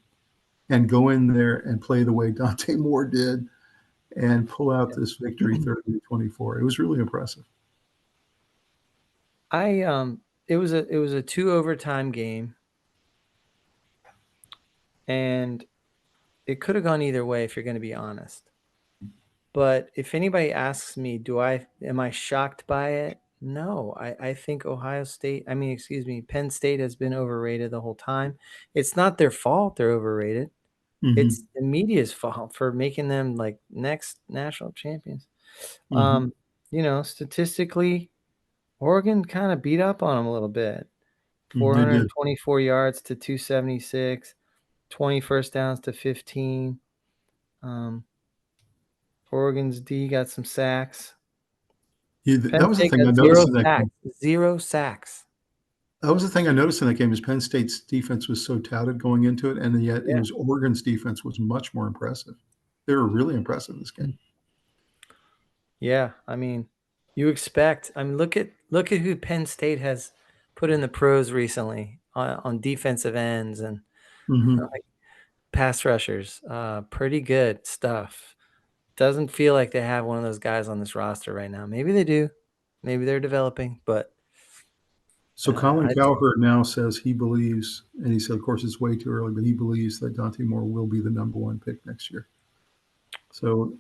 and go in there and play the way Dante Moore did and pull out this victory 30-24. It was really impressive. It was a 2 overtime game, and it could have gone either way if you're going to be honest. But if anybody asks me, am I shocked by it? No, I think Penn State has been overrated the whole time. It's not their fault they're overrated. Mm-hmm. It's the media's fault for making them like next national champions. Mm-hmm. Statistically, Oregon kind of beat up on them a little bit. They did. 424 yards to 276, 20 first downs to 15. Oregon's D got some sacks. That Penn was the State thing I got noticed 0 in that sacks. game. 0 sacks. That was the thing I noticed in that game is Penn State's defense was so touted going into it, and yet it Yeah. was Oregon's defense was much more impressive. They were really impressive this game. Yeah, I mean, you expect. I mean, look at who Penn State has put in the pros recently. on defensive ends and Mm-hmm. like pass rushers. Pretty good stuff. Doesn't feel like they have one of those guys on this roster right now. Maybe they do. Maybe they're developing, but So Colin I Cowherd now says he believes, and he said, of course, it's way too early, but he believes that Dante Moore will be the number one pick next year. So,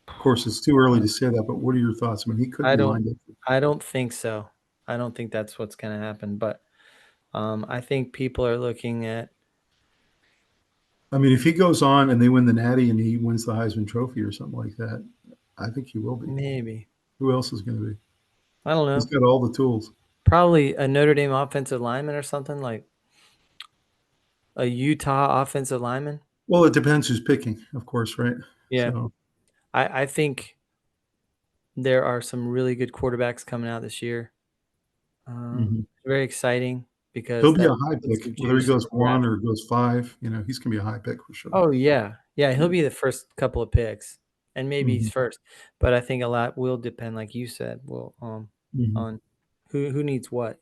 of course, it's too early to say that, but what are your thoughts? I mean, he could I be don't lined up. I don't think so. I don't think that's what's going to happen, but I think people are looking at I mean, if he goes on and they win the Natty and he wins the Heisman Trophy or something like that, I think he will be. maybe. Who else is going to be? I don't He's know. got all the tools. Probably a Notre Dame offensive lineman or something, like a Utah offensive lineman. Well, it depends who's picking, of course, right? Yeah. So, I think there are some really good quarterbacks coming out this year. mhm. Very exciting because He'll be that a high puts pick, some whether he juice in goes the one draft. or goes five. He's going to be a high pick for sure. Oh yeah. Yeah, he'll be the first couple of picks. And maybe he's Mhm. first. But I think a lot will depend, like you said, Mhm. on who needs what,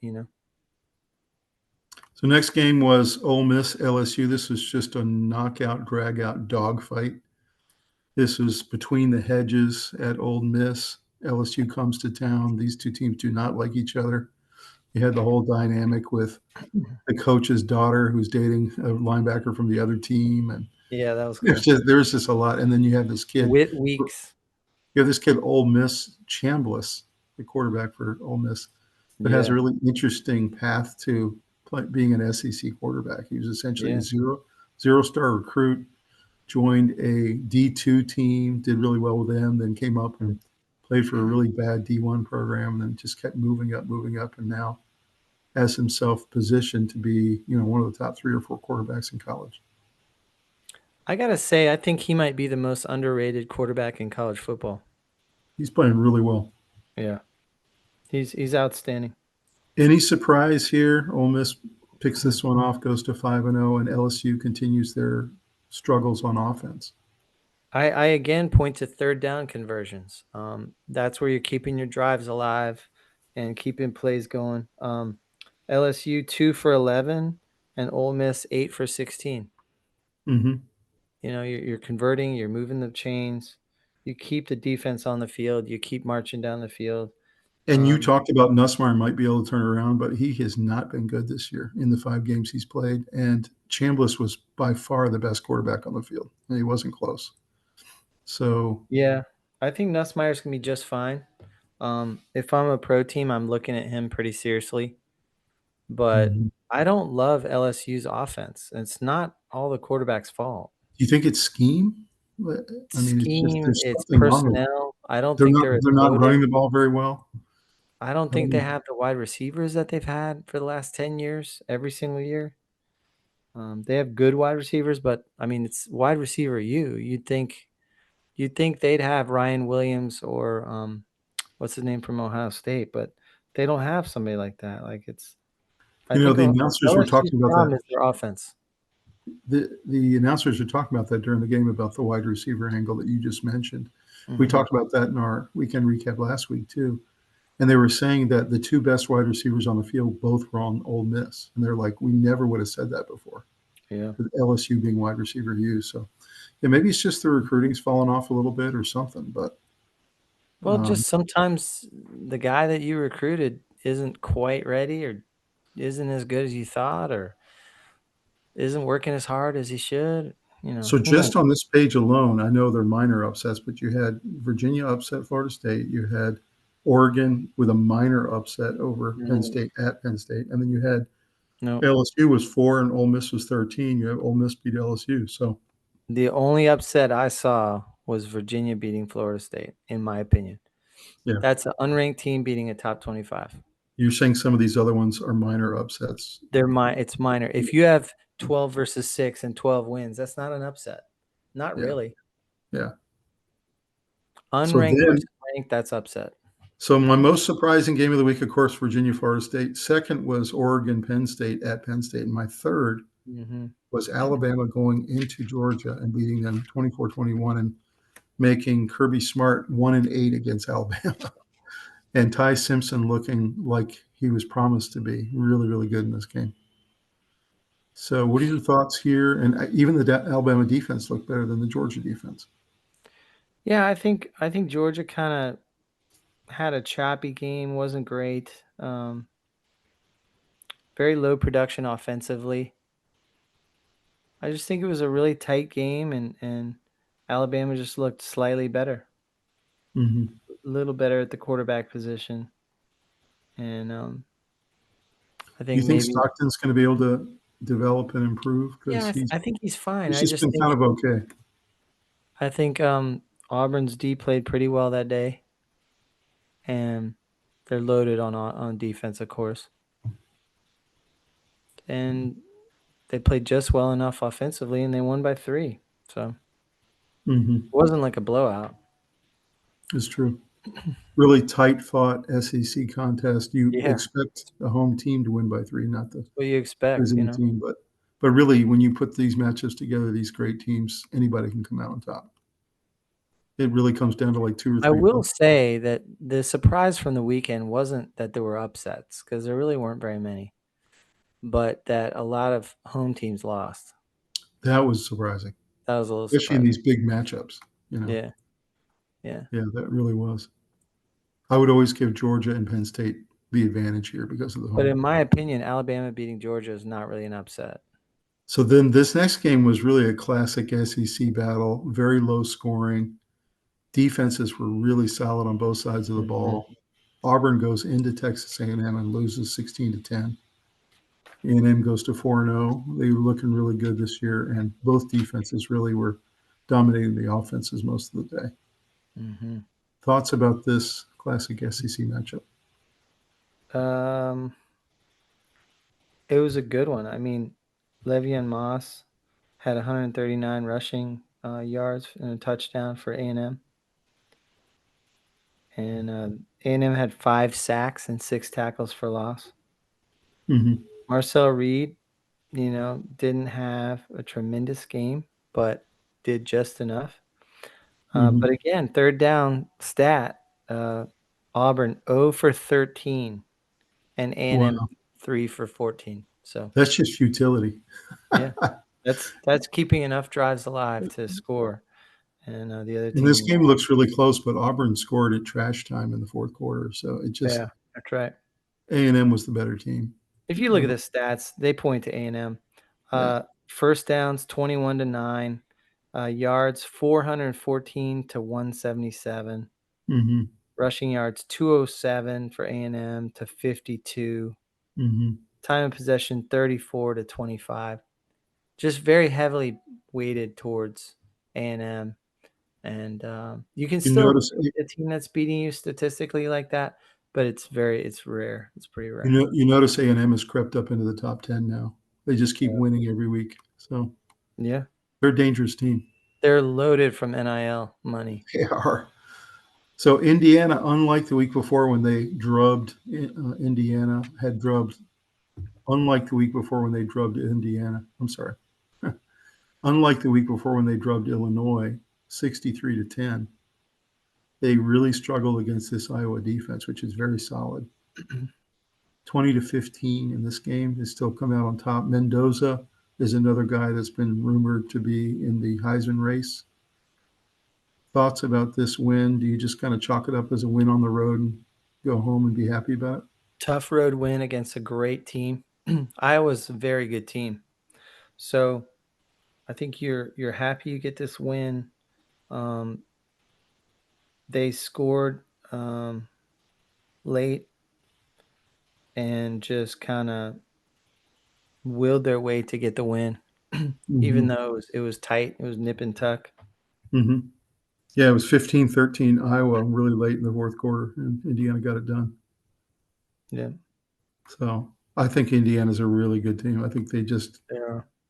So next game was Ole Miss LSU. This was just a knockout, drag out dogfight. This was between the hedges at Ole Miss. LSU comes to town. These two teams do not like each other. You had the whole dynamic with the coach's daughter who's dating a linebacker from the other team, and Yeah, that was there's cool. just a lot. And then you have this kid, Whit Weeks. Ole Miss Chambliss, the quarterback for Ole Miss, that has a Yeah. really interesting path to being an SEC quarterback. He was essentially a Yeah. zero-star recruit, joined a D2 team, did really well with them, then came up and played for a really bad D1 program, and then just kept moving up, and now has himself positioned to be, one of the top 3 or 4 quarterbacks in college. I gotta say, I think he might be the most underrated quarterback in college football. He's playing really well. Yeah. He's outstanding. Any surprise here? Ole Miss picks this one off, goes to 5-0, and LSU continues their struggles on offense. I again point to third down conversions. That's where you're keeping your drives alive and keeping plays going. LSU 2 for 11 and Ole Miss 8 for 16. Mm-hmm. You're converting, you're moving the chains. You keep the defense on the field. You keep marching down the field. And you talked about Nussmeier might be able to turn it around, but he has not been good this year in the 5 games he's played. And Chambliss was by far the best quarterback on the field, and he wasn't close. So Yeah, I think Nussmeier's gonna be just fine. If I'm a pro team, I'm looking at him pretty seriously. But do I don't love LSU's offense. It's not all the quarterback's fault. you think it's scheme? I mean, it's just Scheme, there's it's something wrong with it. personnel. I don't They're think not they're as they're not loaded. running the ball very well. I don't I think don't they know. have the wide receivers that they've had for the last 10 years, every single year. They have good wide receivers, but I mean, it's wide receiver you. You'd think they'd have Ryan Williams or what's his name from Ohio State, but they don't have somebody like that. I think The announcers were LSU's talking about that. problem is their offense. The announcers are talking about that during the game about the wide receiver angle that you just mentioned. We Mhm. talked about that in our weekend recap last week too. And they were saying that the 2 best wide receivers on the field both were on Ole Miss. And they're like, we never would have said that before, Yeah. with LSU being wide receiver U. So, yeah, maybe it's just the recruiting's fallen off a little bit or something. But Well, just sometimes the guy that you recruited isn't quite ready or isn't as good as you thought or isn't working as hard as he should. so Who knows? just on this page alone, I know they're minor upsets, but you had Virginia upset Florida State. You had Oregon with a minor upset over Penn Mm, State at Penn State. And then you had no. LSU was 4 and Ole Miss was 13. You have Ole Miss beat LSU. So, The only upset I saw was Virginia beating Florida State, in my opinion. yeah, That's an unranked team beating a top 25. you're saying some of these other ones are minor upsets. It's minor. If you have 12 versus 6 and 12 wins, that's not an upset. Not Yeah, really. yeah. So Unranked then, versus ranked, that's upset. so my most surprising game of the week, of course, Virginia, Florida State. Second was Oregon, Penn State at Penn State. And my third Mm-hmm. was Alabama going into Georgia and beating them 24-21 and making Kirby Smart 1-8 against Alabama. And Ty Simpson looking like he was promised to be really, really good in this game. So what are your thoughts here? And even the Alabama defense looked better than the Georgia defense. Yeah, I think Georgia kind of had a choppy game, wasn't great. Very low production offensively. I just think it was a really tight game, and Alabama just looked slightly better, Mm-hmm. a little better at the quarterback position, and I You think think maybe Stockton's going to be able to develop and improve? Because yeah, I think he's fine. he's just been kind of okay. I think Auburn's D played pretty well that day, and they're loaded on defense, of course, and they played just well enough offensively, and they won by 3. So Mm-hmm. it wasn't like a blowout. It's true. Really tight fought SEC contest. You Yeah, expect a home team to win by 3, not the what you expect, visiting team. But really, when you put these matchups together, these great teams, anybody can come out on top. It really comes down to like 2 or I 3 will points. say that the surprise from the weekend wasn't that there were upsets, because there really weren't very many, but that a lot of home teams lost. That was surprising, That was a little especially in surprising. these big matchups. Yeah, yeah. Yeah, that really was. I would always give Georgia and Penn State the advantage here because of the But in home. my opinion, Alabama beating Georgia is not really an upset. So then this next game was really a classic SEC battle, very low scoring. Defenses were really solid on both sides of the ball. Auburn goes into Texas A&M and loses 16-10. A&M goes to 4-0. They were looking really good this year, and both defenses really were dominating the offenses most of the day. Mm-hmm. Thoughts about this classic SEC matchup? It was a good one. I mean, Le'Veon Moss had 139 rushing yards and a touchdown for A&M. And A&M had 5 sacks and 6 tackles for loss. Mm-hmm. Marcel Reed, didn't have a tremendous game, but did just enough. Mm-hmm. But again, third down stat, Auburn 0 for 13 and A&M Wow. 3 for 14. So That's just futility. yeah, that's keeping enough drives alive to score, and the other And this team. game looks really close, but Auburn scored at trash time in the fourth quarter. So it just Yeah, that's right. A&M was the better team. If you look at the stats, they point to A&M. Yeah. First downs 21-9, yards 414 to 177, Mm-hmm. rushing yards 207 for A&M to 52, Mm-hmm. time of possession 34 to 25. Just very heavily weighted towards A&M, and you can You still notice beat a team that's beating you statistically like that, but it's rare. It's pretty rare. you notice A&M has crept up into the top 10 now. They just keep winning every week. So Yeah. they're a dangerous team. They're loaded from NIL money. They are. So Indiana, unlike the week before when they drubbed Indiana, had drubbed. Unlike the week before when they drubbed Indiana, I'm sorry. Unlike the week before when they drubbed Illinois, 63-10, they really struggled against this Iowa defense, which is very solid. 20-15 in this game. They still come out on top. Mendoza is another guy that's been rumored to be in the Heisman race. Thoughts about this win? Do you just kind of chalk it up as a win on the road and go home and be happy about it? Tough road win against a great team. Iowa's a very good team. So I think you're happy you get this win. They scored late and just kind of willed their way to get the win, even though it was tight. It was nip and tuck. Mm-hmm. Yeah, it was 15-13 Iowa really late in the fourth quarter, and Indiana got it done. Yeah. So I think Indiana's a really good team. I think they just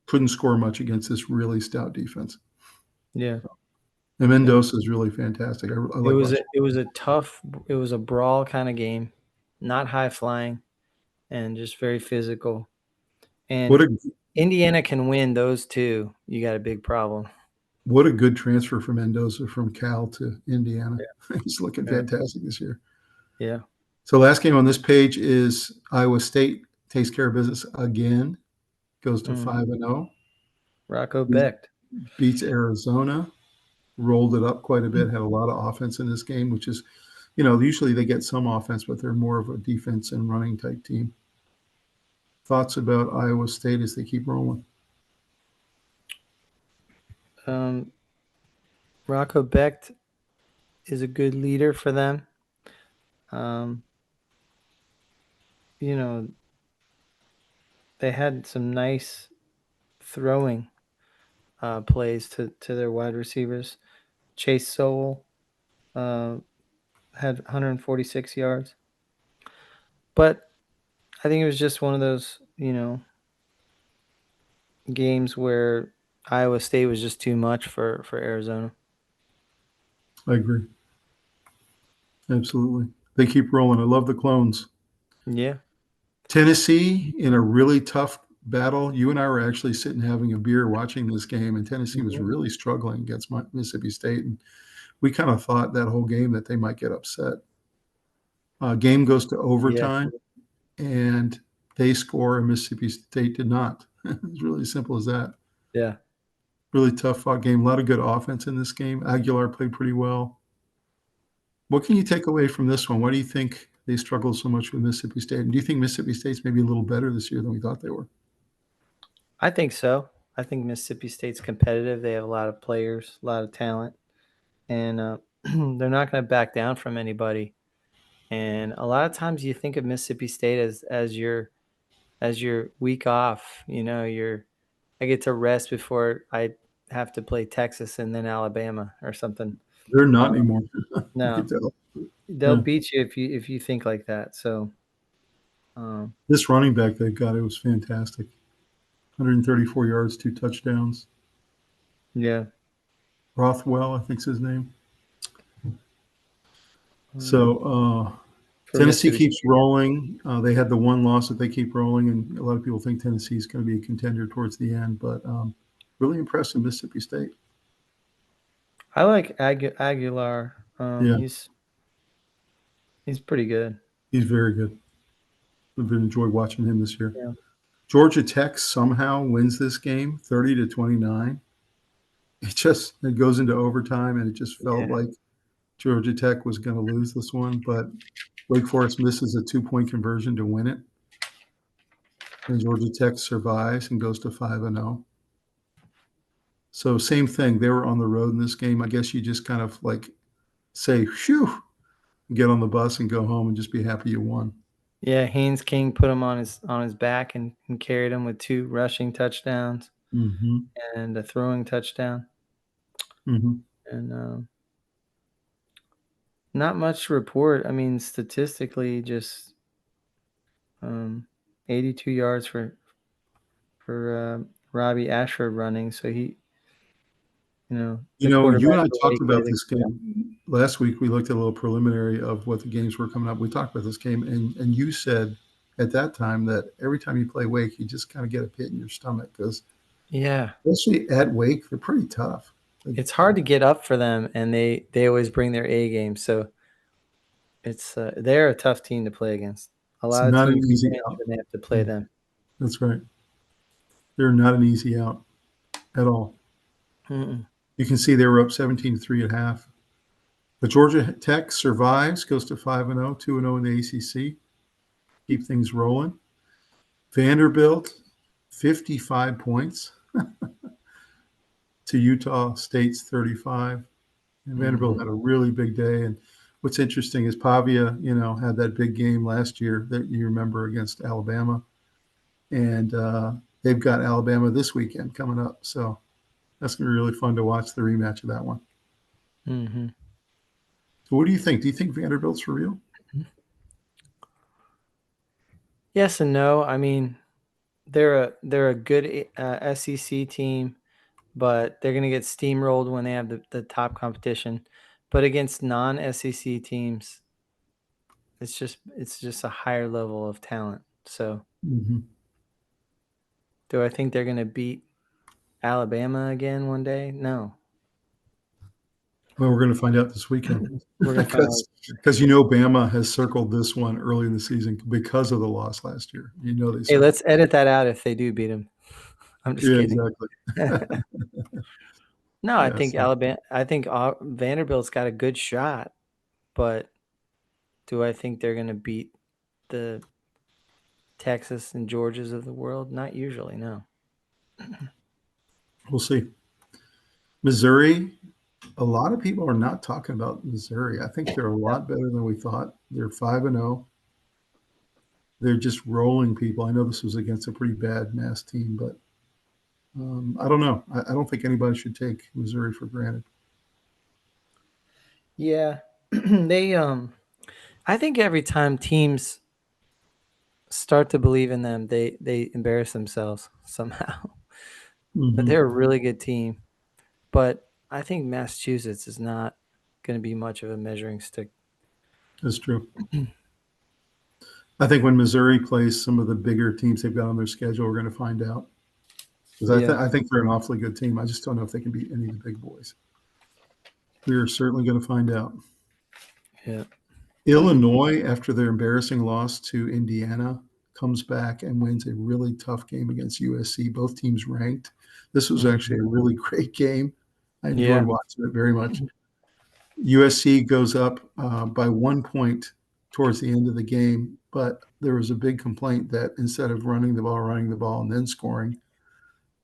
couldn't score much against this really stout defense. Yeah. And Mendoza is really fantastic. I like watching. It was a brawl kind of game, not high flying, and just very physical. And Indiana can win those two. You got a big problem. What a good transfer for Mendoza from Cal to Indiana. Yeah. He's looking fantastic this year. Yeah. So last game on this page is Iowa State takes care of business again. goes to 5-0. Rocco Becht. Beats Arizona, rolled it up quite a bit, had a lot of offense in this game, which is, usually they get some offense, but they're more of a defense and running type team. Thoughts about Iowa State as they keep rolling? Rocco Becht is a good leader for them. They had some nice throwing plays to their wide receivers. Chase Sowell had 146 yards. But I think it was just one of those, games where Iowa State was just too much for Arizona. I agree. Absolutely. They keep rolling. I love the clones. Yeah. Tennessee in a really tough battle. You and I were actually sitting having a beer watching this game, and Tennessee was really struggling against Mississippi State. And we kind of thought that whole game that they might get upset. Game goes to overtime, and they score, and Mississippi State did not. It's really as simple as that. Yeah. Really tough fought game. A lot of good offense in this game. Aguilar played pretty well. What can you take away from this one? Why do you think they struggled so much with Mississippi State? And do you think Mississippi State's maybe a little better this year than we thought they were? I think so. I think Mississippi State's competitive. They have a lot of players, a lot of talent, and they're not going to back down from anybody. And a lot of times you think of Mississippi State as your week off. I get to rest before I have to play Texas and then Alabama or something. They're not anymore. No, they'll beat you if you think like that. So this running back they've got, it was fantastic. 134 yards, 2 touchdowns. Yeah. Rothwell, I think's his name. So Tennessee keeps rolling. They had the one loss that they keep rolling, and a lot of people think Tennessee's going to be a contender towards the end. But really impressive Mississippi State. I like Aguilar. He's pretty good. He's very good. I've enjoyed watching him this year. Yeah. Georgia Tech somehow wins this game, 30-29. It goes into overtime, and it just felt like Georgia Tech was going to lose this one, but Wake Forest misses a 2-point conversion to win it. And Georgia Tech survives and goes to 5-0. So same thing. They were on the road in this game. I guess you just kind of like say, phew, get on the bus and go home and just be happy you won. Yeah, Haynes King put him on his back and carried him with 2 rushing touchdowns and a throwing touchdown. And not much to report. I mean, statistically, just 82 yards for Robbie Ashford running. So he, you and I talked about this game last week. We looked at a little preliminary of what the games were coming up. We talked about this game, and you said at that time that every time you play Wake, you just kind of get a pit in your stomach because, especially at Wake, they're pretty tough. It's hard to get up for them, and they always bring their A game. So it's they're a tough team to play against. A lot of teams they have to play them. That's right. They're not an easy out at all. You can see they were up 17-3 at half. But Georgia Tech survives, goes to 5-0, 2-0 in the ACC. Keep things rolling. Vanderbilt, 55 points to Utah State's 35. And Vanderbilt had a really big day. And what's interesting is Pavia, had that big game last year that you remember against Alabama. And they've got Alabama this weekend coming up. So that's going to be really fun to watch the rematch of that one. So what do you think? Do you think Vanderbilt's for real? Yes and no. I mean, they're a good SEC team, but they're going to get steamrolled when they have the top competition. But against non-SEC teams, it's just a higher level of talent. So do I think they're going to beat Alabama again one day? No. Well, we're going to find out this weekend because Bama has circled this one early in the season because of the loss last year. They. Hey, let's edit that out if they do beat them. I'm just Yeah, kidding. exactly. No, I Yeah, think so Alabama. I think Vanderbilt's got a good shot, but do I think they're going to beat the Texas and Georgias of the world? Not usually, no. we'll see. Missouri, a lot of people are not talking about Missouri. I think they're a Yep. lot better than we thought. They're 5-0. They're just rolling people. I know this was against a pretty bad Mass team, but I don't know. I don't think anybody should take Missouri for granted. Yeah, they I think every time teams start to believe in them, they embarrass themselves somehow. But Hmm. they're a really good team. But I think Massachusetts is not going to be much of a measuring stick. That's true. I think when Missouri plays some of the bigger teams they've got on their schedule, we're going to find out. Because Yeah, I think they're an awfully good team. I just don't know if they can beat any of the big boys. We are certainly going to find out. yeah. Illinois, after their embarrassing loss to Indiana, comes back and wins a really tough game against USC. Both teams ranked. This was actually a really great game. I enjoyed Yeah. watching it very much. USC goes up by 1 point towards the end of the game, but there was a big complaint that instead of running the ball, and then scoring,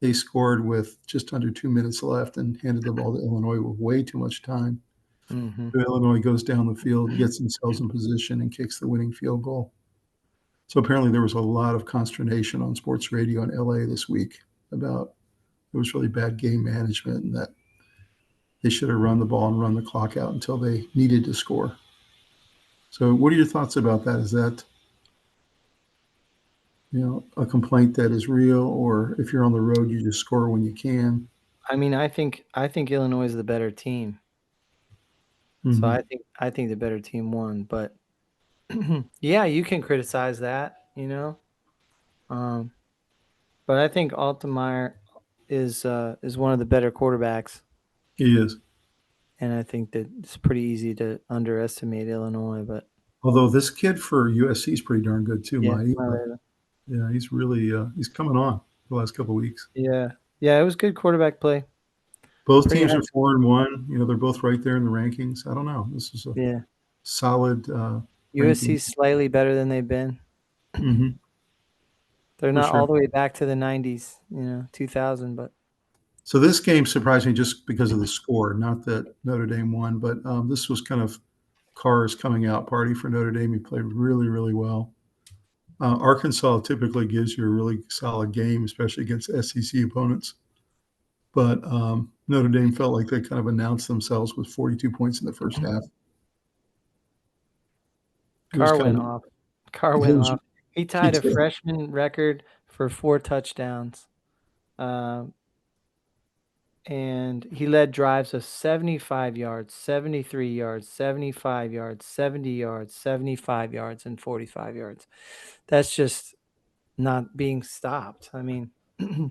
they scored with just under 2 minutes left and handed the ball to Illinois with way too much time. Mm-hmm. So Illinois goes down the field, gets themselves in position, and kicks the winning field goal. So apparently there was a lot of consternation on sports radio in LA this week about it was really bad game management and that they should have run the ball and run the clock out until they needed to score. So what are your thoughts about that? Is that a complaint that is real, or if you're on the road, you just score when you can? I mean, I think Illinois is the better team. So Mm-hmm. I think the better team won, but yeah, you can criticize that. Um, but I think Altmaier is one of the better quarterbacks, He is. and I think that it's pretty easy to underestimate Illinois. But Although this kid for USC is pretty darn good too, yeah, Mike. Yeah, he's really he's coming on the last couple of weeks. yeah, it was good quarterback play. Both Pretty teams high. are 4-1. They're both right there in the rankings. I don't know. This is a Yeah, solid ranking. USC's slightly better than they've been. Hmm. They're For not sure. all the way back to the 90s, 2000, but So this game surprised me just because of the score. Not that Notre Dame won, but this was kind of Carr's coming out party for Notre Dame. He played really, really well. Arkansas typically gives you a really solid game, especially against SEC opponents. But Notre Dame felt like they kind of announced themselves with 42 points in the first half. It was Carr kind went of off. Carr it went was off. He he tied a did. freshman record for 4 touchdowns. Um, and he led drives of 75 yards, 73 yards, 75 yards, 70 yards, 75 yards, and 45 yards. That's just not being stopped. I mean, Carr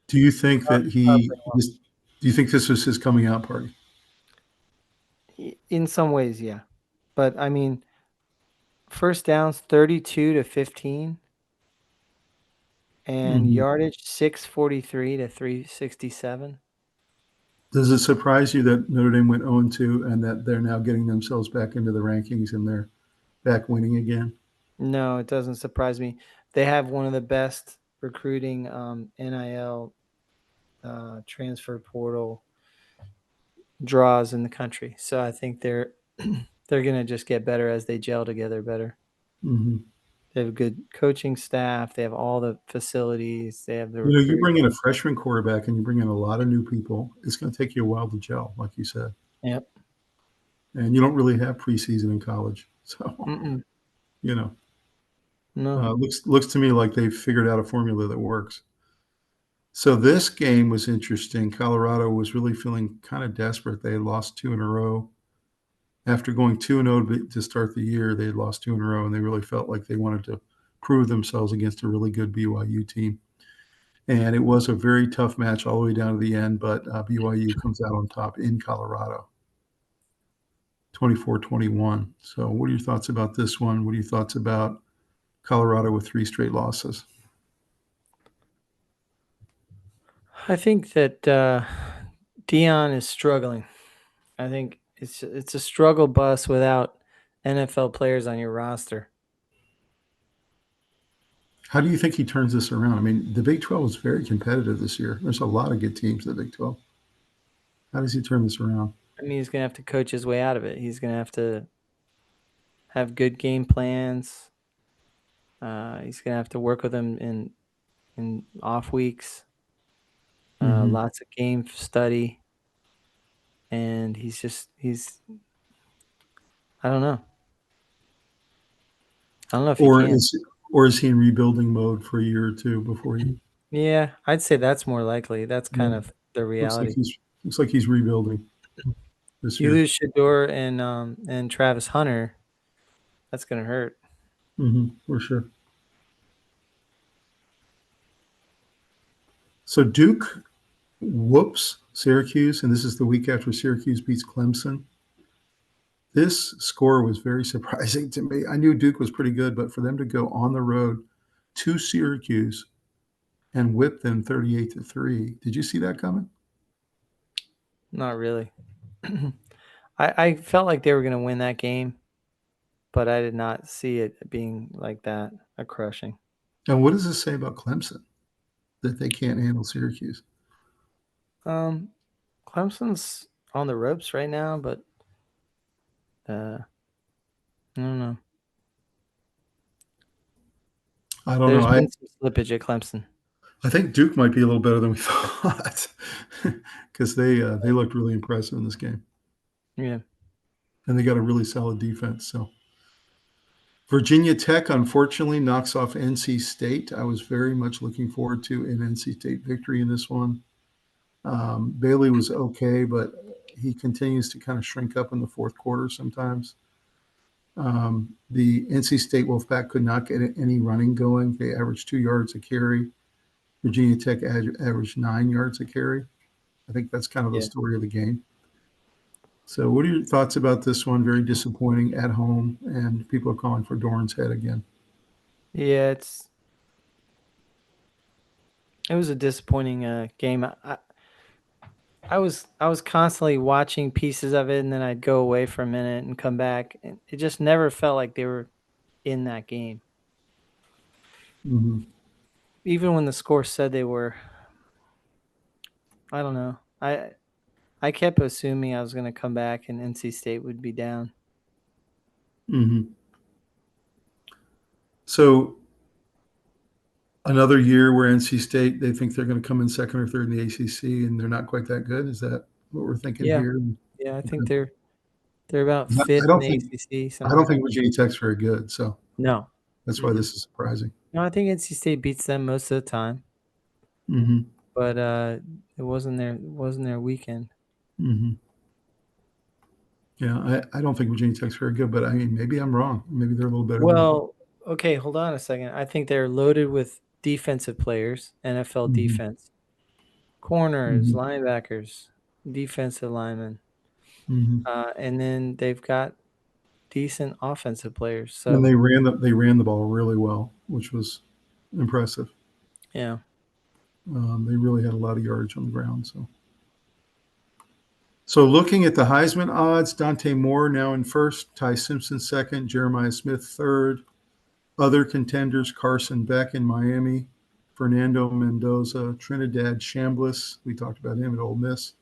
Do you think that played well. do you think this was his coming out party? In some ways, yeah. But I mean, first downs 32 to 15 and Hmm. yardage 643 to 367. Does it surprise you that Notre Dame went 0-2 and that they're now getting themselves back into the rankings and they're back winning again? No, it doesn't surprise me. They have one of the best recruiting NIL transfer portal draws in the country. So I think they're they're going to just get better as they gel together better. Hmm. They have a good coaching staff. They have all the facilities. They have the You recruit. bring in a freshman quarterback and you bring in a lot of new people. It's going to take you a while to gel, like you said. Yep. And you don't really have preseason in college. So, Mm-mm. you know, No. looks to me like they've figured out a formula that works. So this game was interesting. Colorado was really feeling kind of desperate. They had lost two in a row. After going 2-0 to start the year, they had lost two in a row, and they really felt like they wanted to prove themselves against a really good BYU team. And it was a very tough match all the way down to the end, but BYU comes out on top in Colorado, 24-21. So what are your thoughts about this one? What are your thoughts about Colorado with three straight losses? I think that Dion is struggling. I think it's a struggle bus without NFL players on your roster. How do you think he turns this around? I mean, the Big 12 is very competitive this year. There's a lot of good teams in the Big 12. How does he turn this around? I mean, he's going to have to coach his way out of it. He's going to have good game plans. He's going to have to work with them in off weeks. Lots of game study, and he's I don't know. I don't know if he Or can. is he in rebuilding mode for a year or two before he? Yeah, I'd say that's more likely. That's Yeah, kind of the looks like reality. he's rebuilding this You year. lose Shador and Travis Hunter, that's gonna hurt. For sure. So Duke whoops Syracuse, and this is the week after Syracuse beats Clemson. This score was very surprising to me. I knew Duke was pretty good, but for them to go on the road to Syracuse and whip them 38-3, did you see that coming? Not really. I felt like they were gonna win that game, but I did not see it being like that, a crushing. And what does this say about Clemson that they can't handle Syracuse? Clemson's on the ropes right now, but I don't know. I don't know. There's been some slippage at Clemson. I think Duke might be a little better than we thought because they looked really impressive in this game. Yeah. And they got a really solid defense. So Virginia Tech, unfortunately, knocks off NC State. I was very much looking forward to an NC State victory in this one. Bailey was okay, but he continues to kind of shrink up in the fourth quarter sometimes. The NC State Wolfpack could not get any running going. They averaged 2 yards a carry. Virginia Tech averaged 9 yards a carry. I think that's kind of the story of the game. So what are your thoughts about this one? Very disappointing at home, and people are calling for Dorn's head again. Yeah, it was a disappointing game. I was constantly watching pieces of it, and then I'd go away for a minute and come back, and it just never felt like they were in that game. Even when the score said they were. I don't know. I kept assuming I was going to come back and NC State would be down. So another year where NC State, they think they're going to come in second or third in the ACC, and they're not quite that good. Is that what we're thinking here? Yeah, I think they're about I fifth don't in think the ACC. I don't think Virginia Tech's very good, so No. that's why this is surprising. No, I think NC State beats them most of the time. But it wasn't their weekend. Yeah, I don't think Virginia Tech's very good, but I mean, maybe I'm wrong. Maybe they're a little better. Well, okay, hold on a second. I think they're loaded with defensive players, NFL defense, corners, linebackers, defensive linemen, and then they've got decent offensive players. So and they ran the ball really well, which was impressive. yeah, they really had a lot of yardage on the ground. So looking at the Heisman odds, Dante Moore now in first, Ty Simpson second, Jeremiah Smith third. Other contenders, Carson Beck in Miami, Fernando Mendoza, Trinidad Chambliss. We talked about him at Ole Miss.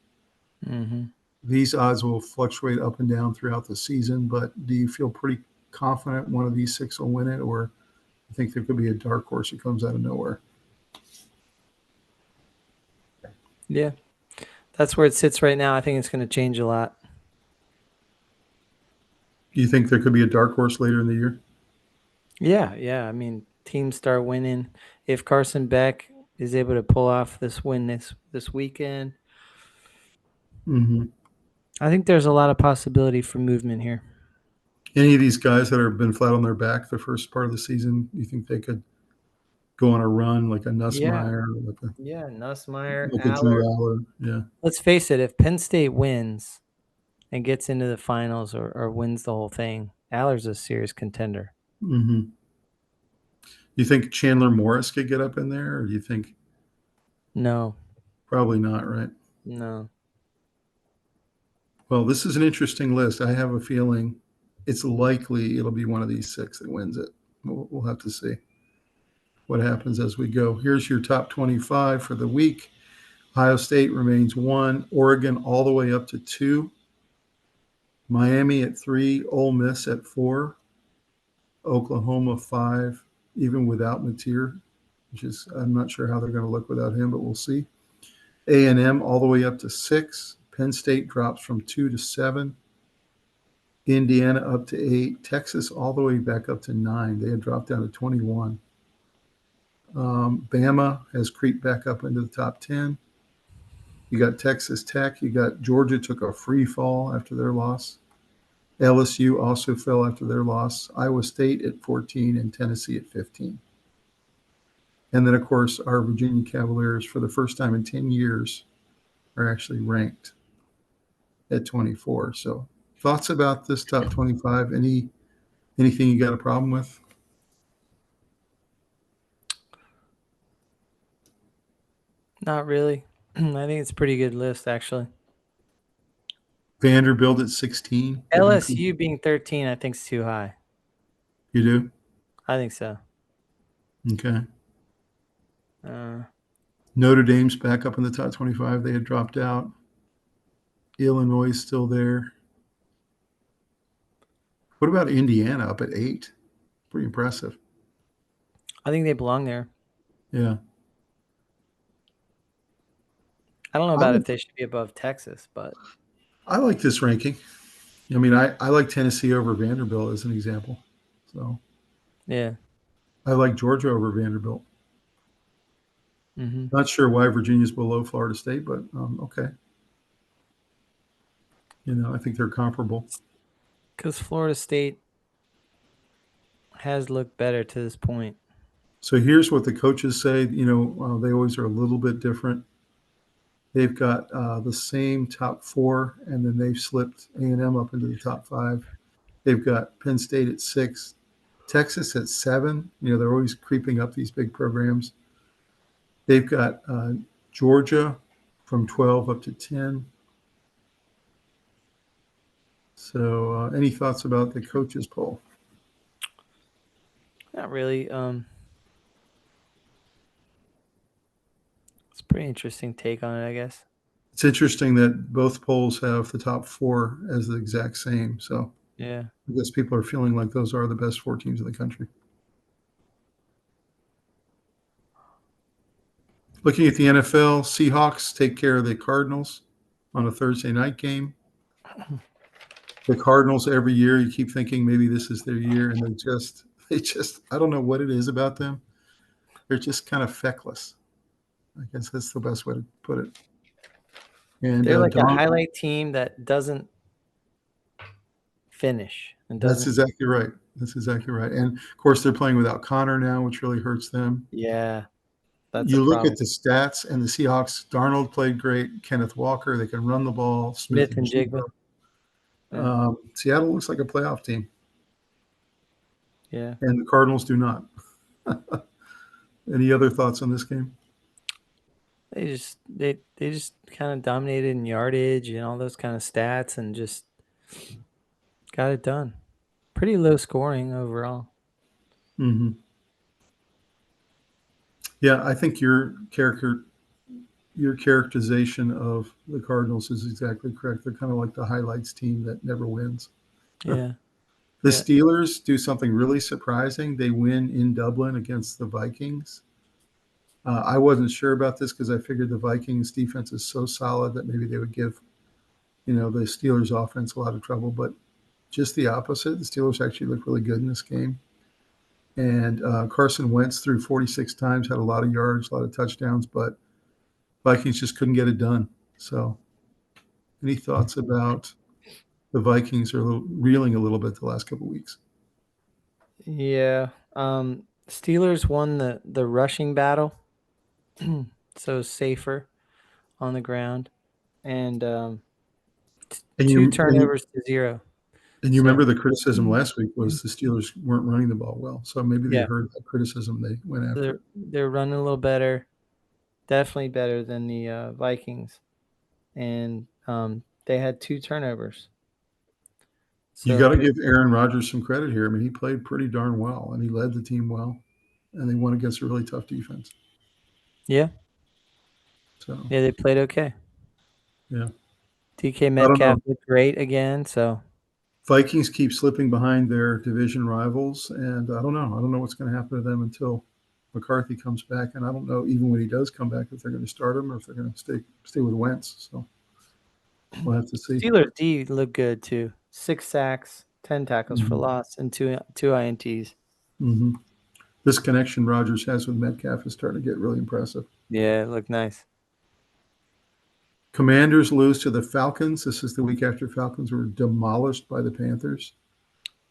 These odds will fluctuate up and down throughout the season, but do you feel pretty confident one of these six will win it, or you think there could be a dark horse that comes out of nowhere? Yeah. That's where it sits right now. I think it's going to change a lot. Do you think there could be a dark horse later in the year? Yeah. I mean, teams start winning. If Carson Beck is able to pull off this win this weekend, I think there's a lot of possibility for movement here. Any of these guys that have been flat on their back the first part of the season, you think they could go on a run like a Nussmeier? Nussmeier, like a Drew Aller. Yeah. Let's face it, if Penn State wins and gets into the finals or wins the whole thing, Aller's a serious contender. You think Chandler Morris could get up in there, or do you think? No. Probably not, right? No. Well, this is an interesting list. I have a feeling it's likely it'll be one of these six that wins it. We'll have to see what happens as we go. Here's your top 25 for the week. Ohio State remains 1, Oregon all the way up to 2, Miami at 3, Ole Miss at 4, Oklahoma 5, even without Mateer, which is I'm not sure how they're going to look without him, but we'll see. A&M all the way up to 6. Penn State drops from 2 to 7. Indiana up to 8. Texas all the way back up to 9. They had dropped down to 21. Bama has creeped back up into the top 10. You got Texas Tech. You got Georgia took a free fall after their loss. LSU also fell after their loss. Iowa State at 14 and Tennessee at 15. And then, of course, our Virginia Cavaliers, for the first time in 10 years, are actually ranked at 24. So thoughts about this top 25? Anything you got a problem with? Not really. I think it's a pretty good list, actually. Vanderbilt at 16. LSU being 13, I think, is too high. You do? I think so. Okay. Notre Dame's back up in the top 25. They had dropped out. Illinois is still there. What about Indiana up at 8? Pretty impressive. I think they belong there. Yeah. I don't know about if they should be above Texas, but I like this ranking. I mean, I like Tennessee over Vanderbilt as an example. So yeah. I like Georgia over Vanderbilt. Mm-hmm. Not sure why Virginia's below Florida State, but okay. I think they're comparable. Because Florida State has looked better to this point. So here's what the coaches say. They always are a little bit different. They've got the same top 4, and then they've slipped A&M up into the top 5. They've got Penn State at 6, Texas at 7. They're always creeping up these big programs. They've got Georgia from 12 up to 10. So any thoughts about the coaches poll? Not really. It's a pretty interesting take on it, I guess. It's interesting that both polls have the top 4 as the exact same. So yeah, I guess people are feeling like those are the best 4 teams in the country. Looking at the NFL, Seahawks take care of the Cardinals on a Thursday night game. The Cardinals every year, you keep thinking maybe this is their year, and they just I don't know what it is about them. They're just kind of feckless. I guess that's the best way to put it. And they're like a highlight team that doesn't finish. That's exactly right. And of course, they're playing without Connor now, which really hurts them. Yeah. You look at the stats, and the Seahawks, Darnold played great. Kenneth Walker, they can run the ball. Smith and Jigba. Yeah. Seattle looks like a playoff team. Yeah. And the Cardinals do not. Any other thoughts on this game? They just kind of dominated in yardage and all those kind of stats and just got it done. Pretty low scoring overall. Mm-hmm. Yeah, I think your characterization of the Cardinals is exactly correct. They're kind of like the highlights team that never wins. Yeah. The Steelers do something really surprising. They win in Dublin against the Vikings. I wasn't sure about this because I figured the Vikings defense is so solid that maybe they would give, the Steelers offense a lot of trouble. But just the opposite. The Steelers actually look really good in this game. And Carson Wentz threw 46 times, had a lot of yards, a lot of touchdowns, but Vikings just couldn't get it done. So any thoughts about the Vikings are reeling a little bit the last couple of weeks? Yeah. Steelers won the rushing battle, so safer on the ground, and 2 turnovers to 0. And you remember the criticism last week was the Steelers weren't running the ball well. So maybe they heard that criticism. They went after it. They're running a little better. definitely better than the Vikings, and they had 2 turnovers. You So got to give Aaron Rodgers some credit here. I mean, he played pretty darn well, and he led the team well, and they won against a really tough defense. yeah, So they played okay. yeah, DK I don't Metcalf know. looked great again. So Vikings keep slipping behind their division rivals, and I don't know. I don't know what's going to happen to them until McCarthy comes back, and I don't know even when he does come back if they're going to start him or if they're going to stay with Wentz. So we'll have to see. Steelers D looked good too. 6 sacks, 10 tackles for Hmm. loss, and two INTs. Hmm. This connection Rodgers has with Metcalf is starting to get really impressive. Yeah, it looked nice. Commanders lose to the Falcons. This is the week after Falcons were demolished by the Panthers.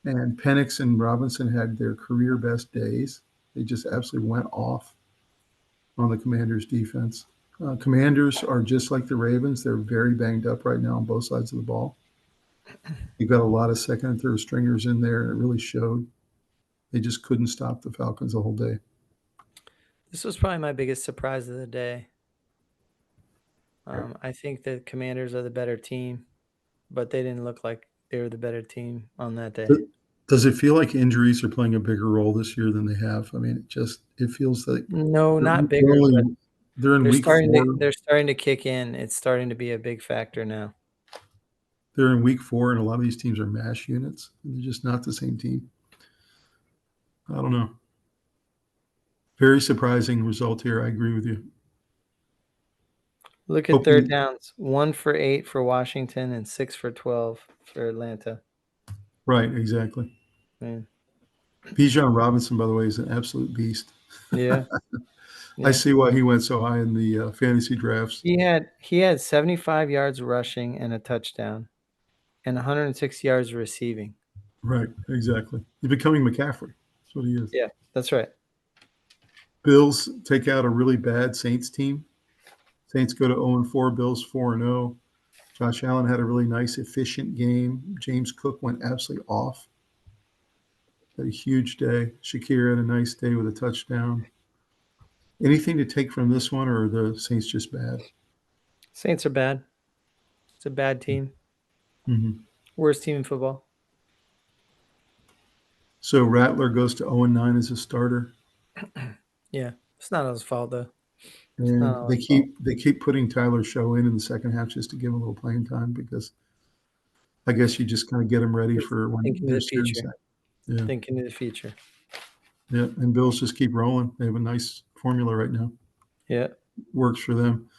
And Penix and Robinson had their career best days. They just absolutely went off on the Commanders' defense. Commanders are just like the Ravens. They're very banged up right now on both sides of the ball. You've got a lot of second and third stringers in there, and it really showed. They just couldn't stop the Falcons the whole day. This was probably my biggest surprise of the day. I think the Commanders are the better team, but they didn't look like they were the better team on that day. Does it feel like injuries are playing a bigger role this year than they have? I mean, it feels like No, they're, not they're bigger, but only they're in week four. they're starting to kick in. It's starting to be a big factor now. They're in week 4, and a lot of these teams are mash units. And they're just not the same team. I don't know. Very surprising result here. I agree with you. Look at third downs. 1 for 8 for Washington and 6 for 12 for Atlanta. Right, exactly. Man. Bijan Robinson, by the way, is an absolute beast. Yeah. I see why he went so high in the fantasy drafts. He had 75 yards rushing and a touchdown and 106 yards receiving. Right, exactly. He's becoming McCaffrey. That's what he is. Yeah, that's right. Bills take out a really bad Saints team. Saints go to 0-4, Bills 4-0. Josh Allen had a really nice, efficient game. James Cook went absolutely off. Had a huge day. Shakir had a nice day with a touchdown. Anything to take from this one, or are the Saints just bad? Saints are bad. It's a bad team. Mm-hmm. Worst team in football. So Rattler goes to 0-9 as a starter. Yeah, it's not his fault though. And they keep putting Tyler Show in the second half just to give him a little playing time because I guess you just kind of get him ready for when Thinking of the future. Yeah. Thinking of the future. Yeah, and Bills just keep rolling. They have a nice formula right now. Yeah. Works for them.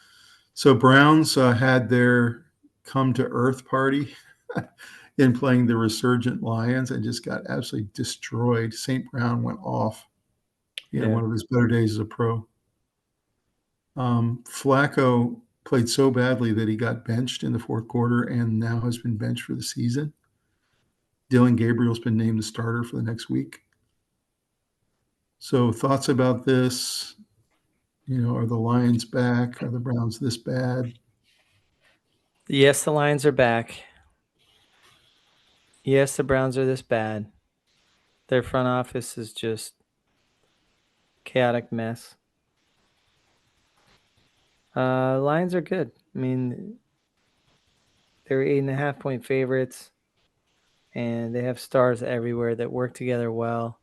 So Browns had their come to earth party in playing the resurgent Lions and just got absolutely destroyed. St. Brown went off. One of his better days as a pro. Flacco played so badly that he got benched in the fourth quarter and now has been benched for the season. Dylan Gabriel's been named the starter for the next week. So thoughts about this? Are the Lions back? Are the Browns this bad? Yes, the Lions are back. Yes, the Browns are this bad. Their front office is just chaotic mess. Lions are good. I mean, they're 8.5-point favorites, and they have stars everywhere that work together well,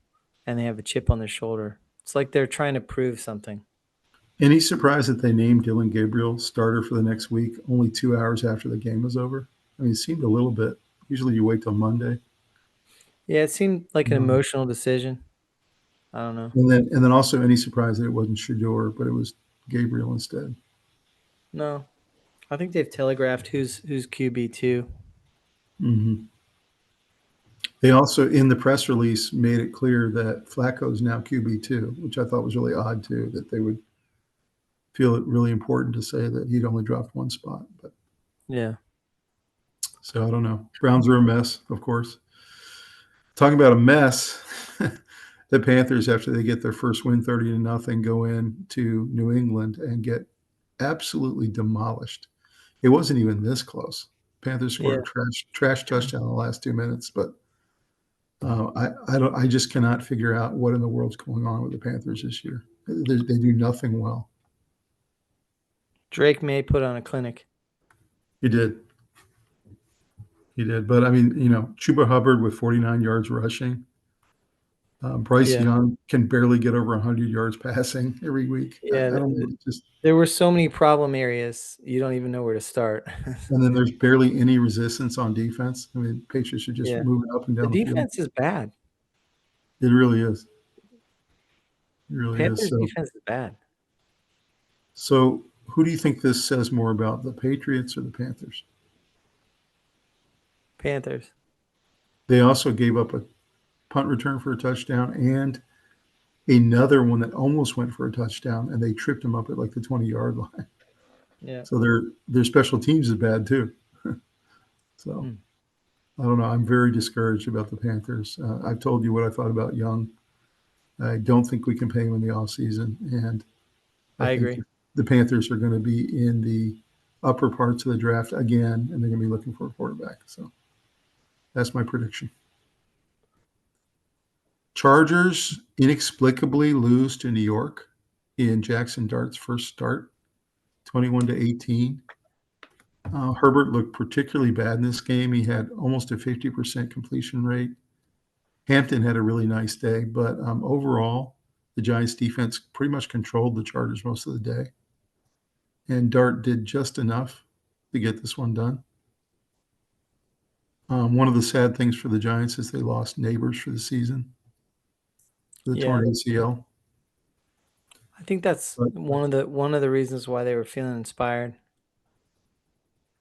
and they have a chip on their shoulder. It's like they're trying to prove something. Any surprise that they named Dylan Gabriel starter for the next week only 2 hours after the game was over? I mean, it seemed a little bit. Usually you wait till Monday. Yeah, it seemed like an emotional decision. I don't know. And then also any surprise that it wasn't Shador, but it was Gabriel instead. No, I think they've telegraphed who's QB2. Mm-hmm. They also, in the press release, made it clear that Flacco's now QB2, which I thought was really odd too, that they would feel it really important to say that he'd only dropped one spot. But yeah. So I don't know. Browns are a mess, of course. Talking about a mess, the Panthers, after they get their first win 30-0, go in to New England and get absolutely demolished. It wasn't even this close. Panthers scored a trash touchdown in the last 2 minutes, but I just cannot figure out what in the world's going on with the Panthers this year. They do nothing well. Drake May put on a clinic. He did. But I mean, Chuba Hubbard with 49 yards rushing. Bryce Young can barely get over 100 yards passing every week. Yeah, I don't know. there were so many problem areas. You don't even know where to start. And then there's barely any resistance on defense. I mean, Patriots are just moving up and down the field. The defense is bad. It really is. It really Panthers is. defense is bad. So who do you think this says more about, the Patriots or the Panthers? Panthers. They also gave up a punt return for a touchdown and another one that almost went for a touchdown, and they tripped them up at like the 20-yard line. Yeah. So their special teams is bad too. So I don't know. I'm very discouraged about the Panthers. I've told you what I thought about Young. I don't think we can pay him in the offseason, and I agree. think the Panthers are going to be in the upper parts of the draft again, and they're going to be looking for a quarterback. So that's my prediction. Chargers inexplicably lose to New York in Jackson Dart's first start, 21-18. Herbert looked particularly bad in this game. He had almost a 50% completion rate. Hampton had a really nice day, but overall, the Giants defense pretty much controlled the Chargers most of the day. And Dart did just enough to get this one done. One of the sad things for the Giants is they lost Neighbors for the season. The torn ACL. I think that's one of the reasons why they were feeling inspired.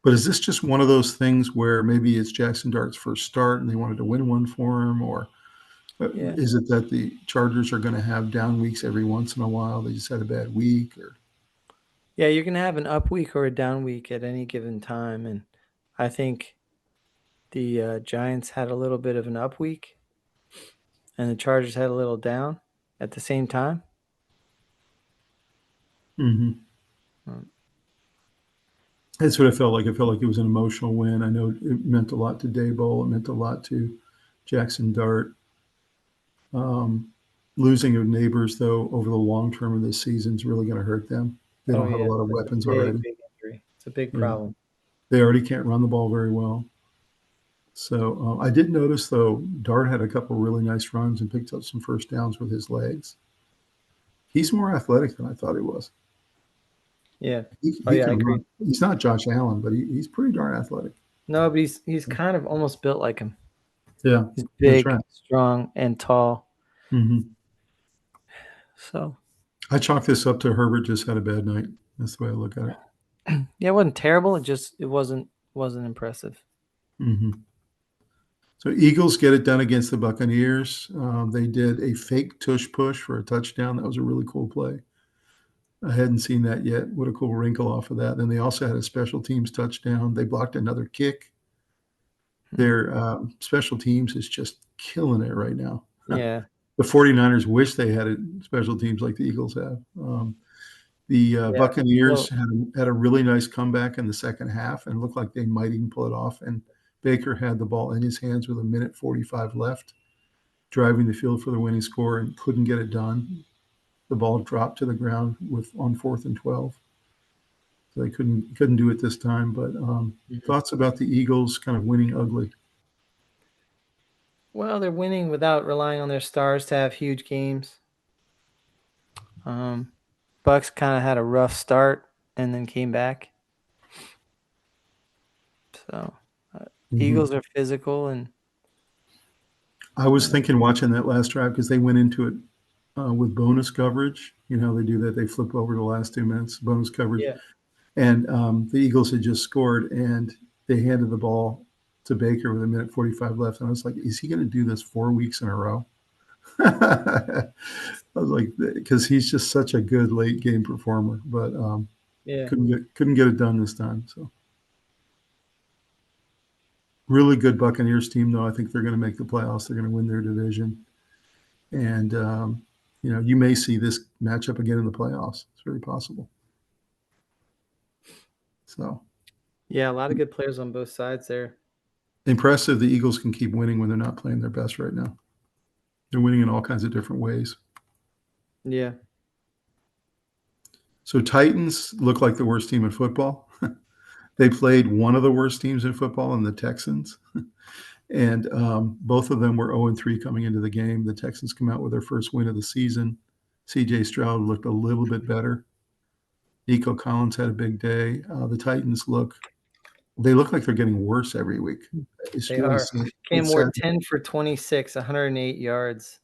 But is this just one of those things where maybe it's Jackson Dart's first start and they wanted to win one for him, or is it that the Chargers are going to have down weeks every once in a while? They just had a bad week, or? Yeah, you're going to have an up week or a down week at any given time, and I think the Giants had a little bit of an up week, and the Chargers had a little down at the same time. Mm-hmm. That's what it felt like. It felt like it was an emotional win. I know it meant a lot to Daboll. It meant a lot to Jackson Dart. Losing of Neighbors, though, over the long term of this season is really going to hurt them. They don't have a lot of weapons already. Big injury. It's a big problem. They already can't run the ball very well. So I did notice, though, Dart had a couple really nice runs and picked up some first downs with his legs. He's more athletic than I thought he was. Yeah. I agree. He's not Josh Allen, but he's pretty darn athletic. No, but he's kind of almost built like him. Yeah. He's big, strong, and tall. Mm-hmm. So I chalk this up to Herbert just had a bad night. That's the way I look at it. Yeah, it wasn't terrible. It wasn't impressive. Mm-hmm. So Eagles get it done against the Buccaneers. They did a fake tush push for a touchdown. That was a really cool play. I hadn't seen that yet. What a cool wrinkle off of that. Then they also had a special teams touchdown. They blocked another kick. Their special teams is just killing it right now. Yeah. The 49ers wish they had special teams like the Eagles have. The Buccaneers had a really nice comeback in the second half and looked like they might even pull it off. And Baker had the ball in his hands with 1:45 left, driving the field for the winning score and couldn't get it done. The ball dropped to the ground on 4th and 12. So they couldn't do it this time. But thoughts about the Eagles kind of winning ugly? Well, they're winning without relying on their stars to have huge games. Bucks kind of had a rough start and then came back. So Eagles are physical, and I was thinking watching that last drive because they went into it with bonus coverage. You know, they do that. They flip over the last 2 minutes, bonus coverage. Yeah. And the Eagles had just scored, and they handed the ball to Baker with 1:45 left. And I was like, is he going to do this 4 weeks in a row? I was like, because he's just such a good late game performer, but couldn't get it done this time. So really good Buccaneers team, though. I think they're going to make the playoffs. They're going to win their division, and you may see this matchup again in the playoffs. It's very possible. So, yeah, a lot of good players on both sides there. Impressive. The Eagles can keep winning when they're not playing their best right now. They're winning in all kinds of different ways. Yeah. So Titans look like the worst team in football. They played one of the worst teams in football in the Texans. And both of them were 0-3 coming into the game. The Texans come out with their first win of the season. C.J. Stroud looked a little bit better. Nico Collins had a big day. The Titans look like they're getting worse every week. It's They really are. sad. Cam It's Ward sad. 10 for 26, 108 yards,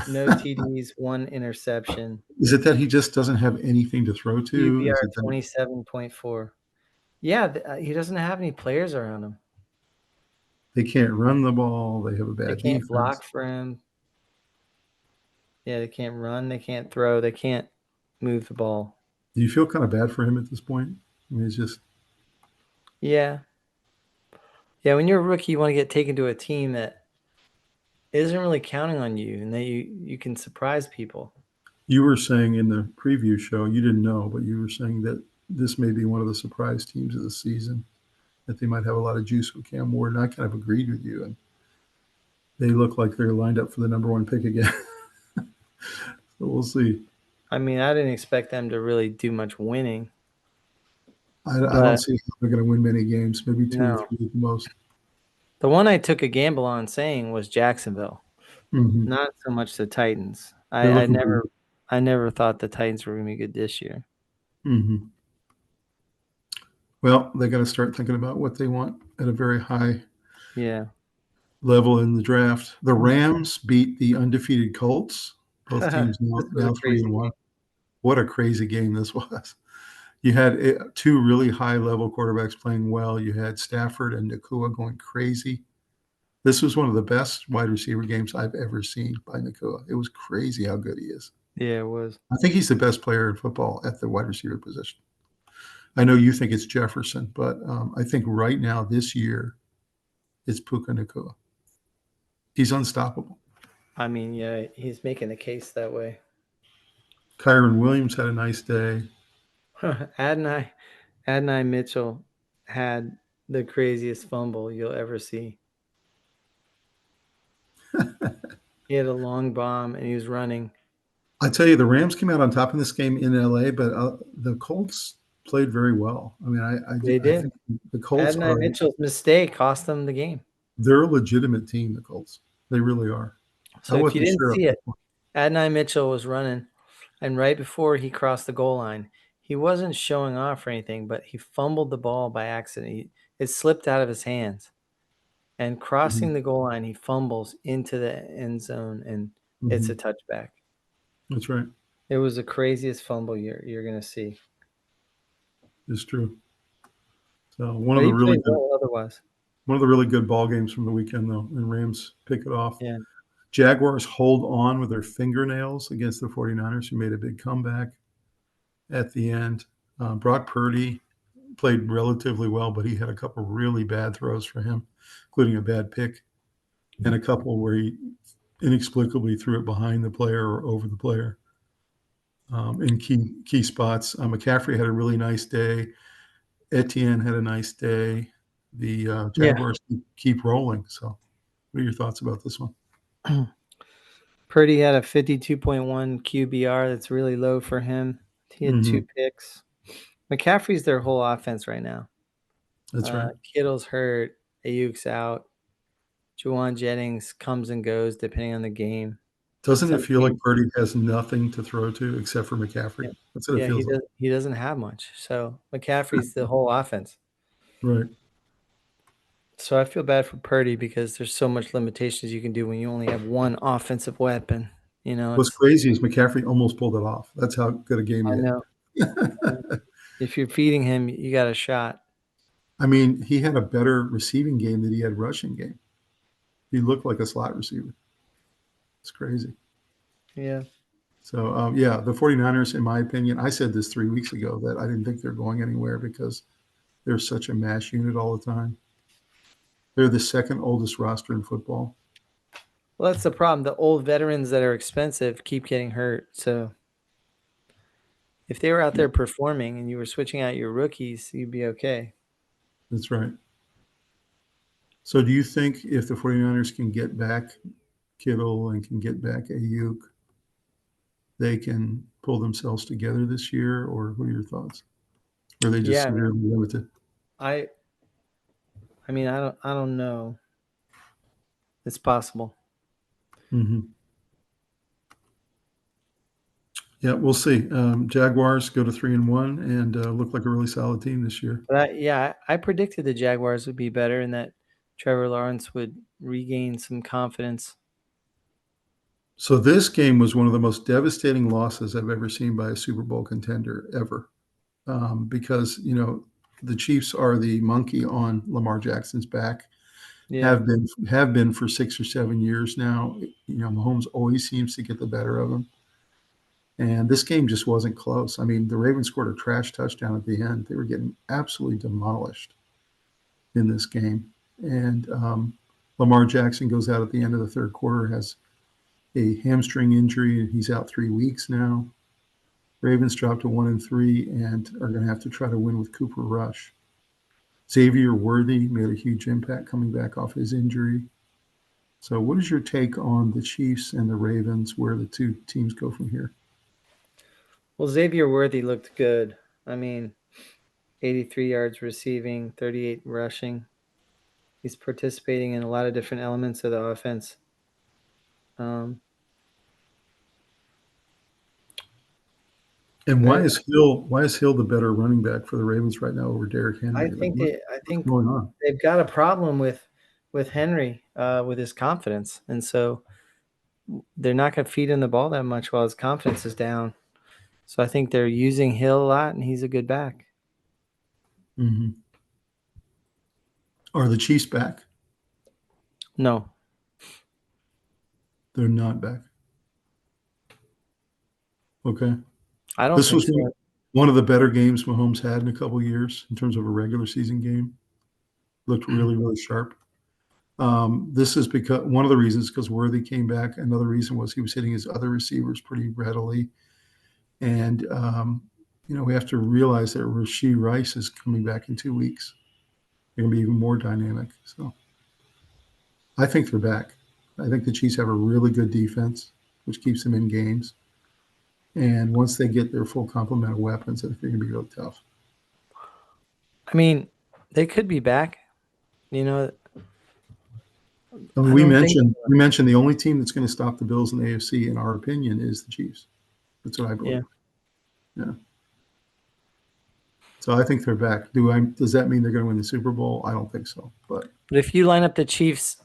no TDs, 1 interception. Is it that he just doesn't have anything to throw to? QBR Is it that 27.4. Yeah, he doesn't have any players around him. they can't run the ball? They have a They bad can't defense. block for him. Yeah, they can't run. They can't throw. They can't move the ball. Do you feel kind of bad for him at this point? I mean, it's just Yeah. Yeah, when you're a rookie, you want to get taken to a team that isn't really counting on you and that you can surprise people. you were saying in the preview show, you didn't know, but you were saying that this may be one of the surprise teams of the season, that they might have a lot of juice with Cam Ward, and I kind of agreed with you. And they look like they're lined up for the number one pick again. So we'll see. I mean, I didn't expect them to really do much winning. I don't see how they're going to win many games, maybe 2 or 3 at the most. The one I took a gamble on saying was Jacksonville, Mm-hmm. not so much the Titans. I never thought the Titans were going to be good this year. Mm-hmm. Well, they got to start thinking about what they want at a very high level in the draft. The Rams beat the undefeated Colts. Both teams now 3-1. What a crazy game this was. You had 2 really high-level quarterbacks playing well. You had Stafford and Nakua going crazy. This was one of the best wide receiver games I've ever seen by Nakua. It was crazy how good he is. Yeah, it was. I think he's the best player in football at the wide receiver position. I know you think it's Jefferson, but I think right now, this year, it's Puka Nakua. He's unstoppable. I mean, yeah, he's making the case that way. Kyron Williams had a nice day. Adonai Mitchell had the craziest fumble you'll ever see. He had a long bomb and he was running. I tell you, the Rams came out on top in this game in LA, but the Colts played very well. I mean, They did. I think the Colts Adonai Mitchell's mistake cost them the game. They're a legitimate team, the Colts. They really are. So if you didn't see it, Adonai Mitchell was running, and right before he crossed the goal line, he wasn't showing off or anything, but he fumbled the ball by accident. It slipped out of his hands. And crossing the goal line, he fumbles into the end zone, and it's a touchback. That's right. It was the craziest fumble you're going to see. It's true. So one of the really good ball games from the weekend, though, and Rams pick it off. Yeah. Jaguars hold on with their fingernails against the 49ers, who made a big comeback at the end. Brock Purdy played relatively well, but he had a couple really bad throws for him, including a bad pick and a couple where he inexplicably threw it behind the player or over the player in key spots. McCaffrey had a really nice day. Etienne had a nice day. The Jaguars keep rolling. So what are your thoughts about this one? Purdy had a 52.1 QBR. That's really low for him. He had 2 picks. McCaffrey's their whole offense right now. That's right. Kittle's hurt. Ayuk's out. Juwan Jennings comes and goes depending on the game. Doesn't it feel like Purdy has nothing to throw to except for McCaffrey? Yeah. That's what it feels like. He doesn't have much. So McCaffrey's the whole offense. Right. So I feel bad for Purdy because there's so much limitations you can do when you only have one offensive weapon. You know, what's crazy is McCaffrey almost pulled it off. That's how good a game he had. I know. If you're feeding him, you got a shot. I mean, he had a better receiving game than he had rushing game. He looked like a slot receiver. It's crazy. Yeah. So, the 49ers, in my opinion, I said this 3 weeks ago that I didn't think they're going anywhere because they're such a mash unit all the time. They're the second oldest roster in football. Well, that's the problem. The old veterans that are expensive keep getting hurt. So if they were out there performing and you were switching out your rookies, you'd be okay. That's right. So do you think if the 49ers can get back Kittle and can get back Ayuk, they can pull themselves together this year, or what are your thoughts? Or are they just Yeah, severely limited? I mean, I don't know. It's possible. Mm-hmm. Yeah, we'll see. Jaguars go to 3-1 and look like a really solid team this year. But I predicted the Jaguars would be better and that Trevor Lawrence would regain some confidence. So this game was one of the most devastating losses I've ever seen by a Super Bowl contender ever, because the Chiefs are the monkey on Lamar Jackson's back. Yeah. Have been for 6 or 7 years now. Mahomes always seems to get the better of him. And this game just wasn't close. I mean, the Ravens scored a trash touchdown at the end. They were getting absolutely demolished in this game. And Lamar Jackson goes out at the end of the third quarter, has a hamstring injury, and he's out 3 weeks now. Ravens dropped to 1-3 and are going to have to try to win with Cooper Rush. Xavier Worthy made a huge impact coming back off his injury. So what is your take on the Chiefs and the Ravens, where the two teams go from here? Well, Xavier Worthy looked good. I mean, 83 yards receiving, 38 rushing. He's participating in a lot of different elements of the offense. And why is Hill the better running back for the Ravens right now over Derrick Henry? I think What's going on? they've got a problem with Henry with his confidence, and so they're not going to feed him the ball that much while his confidence is down. So I think they're using Hill a lot, and he's a good back. Mm-hmm. Are the Chiefs back? No, they're not back. Okay. I don't. This think was so. one of the better games Mahomes had in a couple of years in terms of a regular season game. Looked really, really sharp. This is because one of the reasons because Worthy came back. Another reason was he was hitting his other receivers pretty readily. And, we have to realize that Rashee Rice is coming back in 2 weeks. They're going to be even more dynamic. So I think they're back. I think the Chiefs have a really good defense, which keeps them in games. And once they get their full complement of weapons, I think they're going to be really tough. I mean, they could be back. We mentioned the only team that's going to stop the Bills in the AFC, in our opinion, is the Chiefs. That's what I believe. Yeah. So I think they're back. Does that mean they're going to win the Super Bowl? I don't think so. But if you line up the Chiefs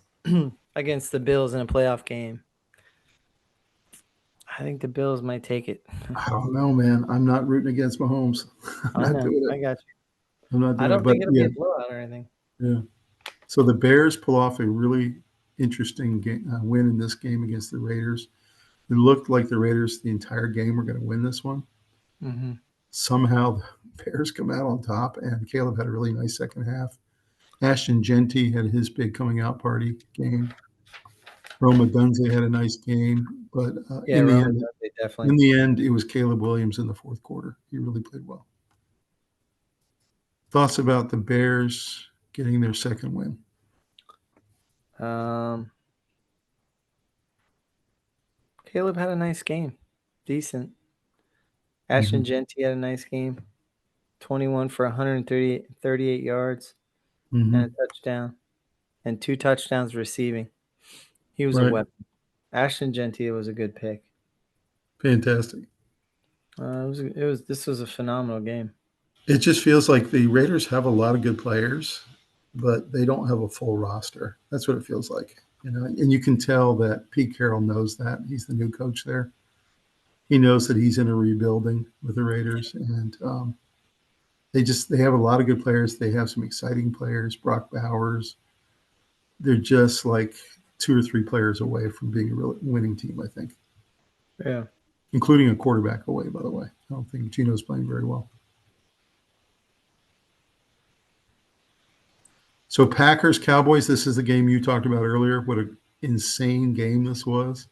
against the Bills in a playoff game, I think the Bills might take it. I don't know, man. I'm not rooting against Mahomes. I got you. I'm not doing it. I don't think it'll be a blowout or anything. Yeah. So the Bears pull off a really interesting win in this game against the Raiders. It looked like the Raiders the entire game were going to win this one. Mm-hmm. Somehow the Bears come out on top, and Caleb had a really nice second half. Ashton Genty had his big coming out party game. Roma Dunze had a nice game, but in the end, it was Caleb Williams in the fourth quarter. He really played well. Thoughts about the Bears getting their second win? Caleb had a nice game. Decent. Ashton Genty had a nice game. 21 for 138 yards and a touchdown. And 2 touchdowns receiving. He was a weapon. Ashton Genty was a good pick. Fantastic. This was a phenomenal game. It just feels like the Raiders have a lot of good players, but they don't have a full roster. That's what it feels like, and you can tell that Pete Carroll knows that. He's the new coach there. He knows that he's in a rebuilding with the Raiders, and they have a lot of good players. They have some exciting players. Brock Bowers. They're just like 2 or 3 players away from being a real winning team, I think. Yeah. Including a quarterback away, by the way. I don't think Gino's playing very well. So Packers, Cowboys, this is the game you talked about earlier. What an insane game this was.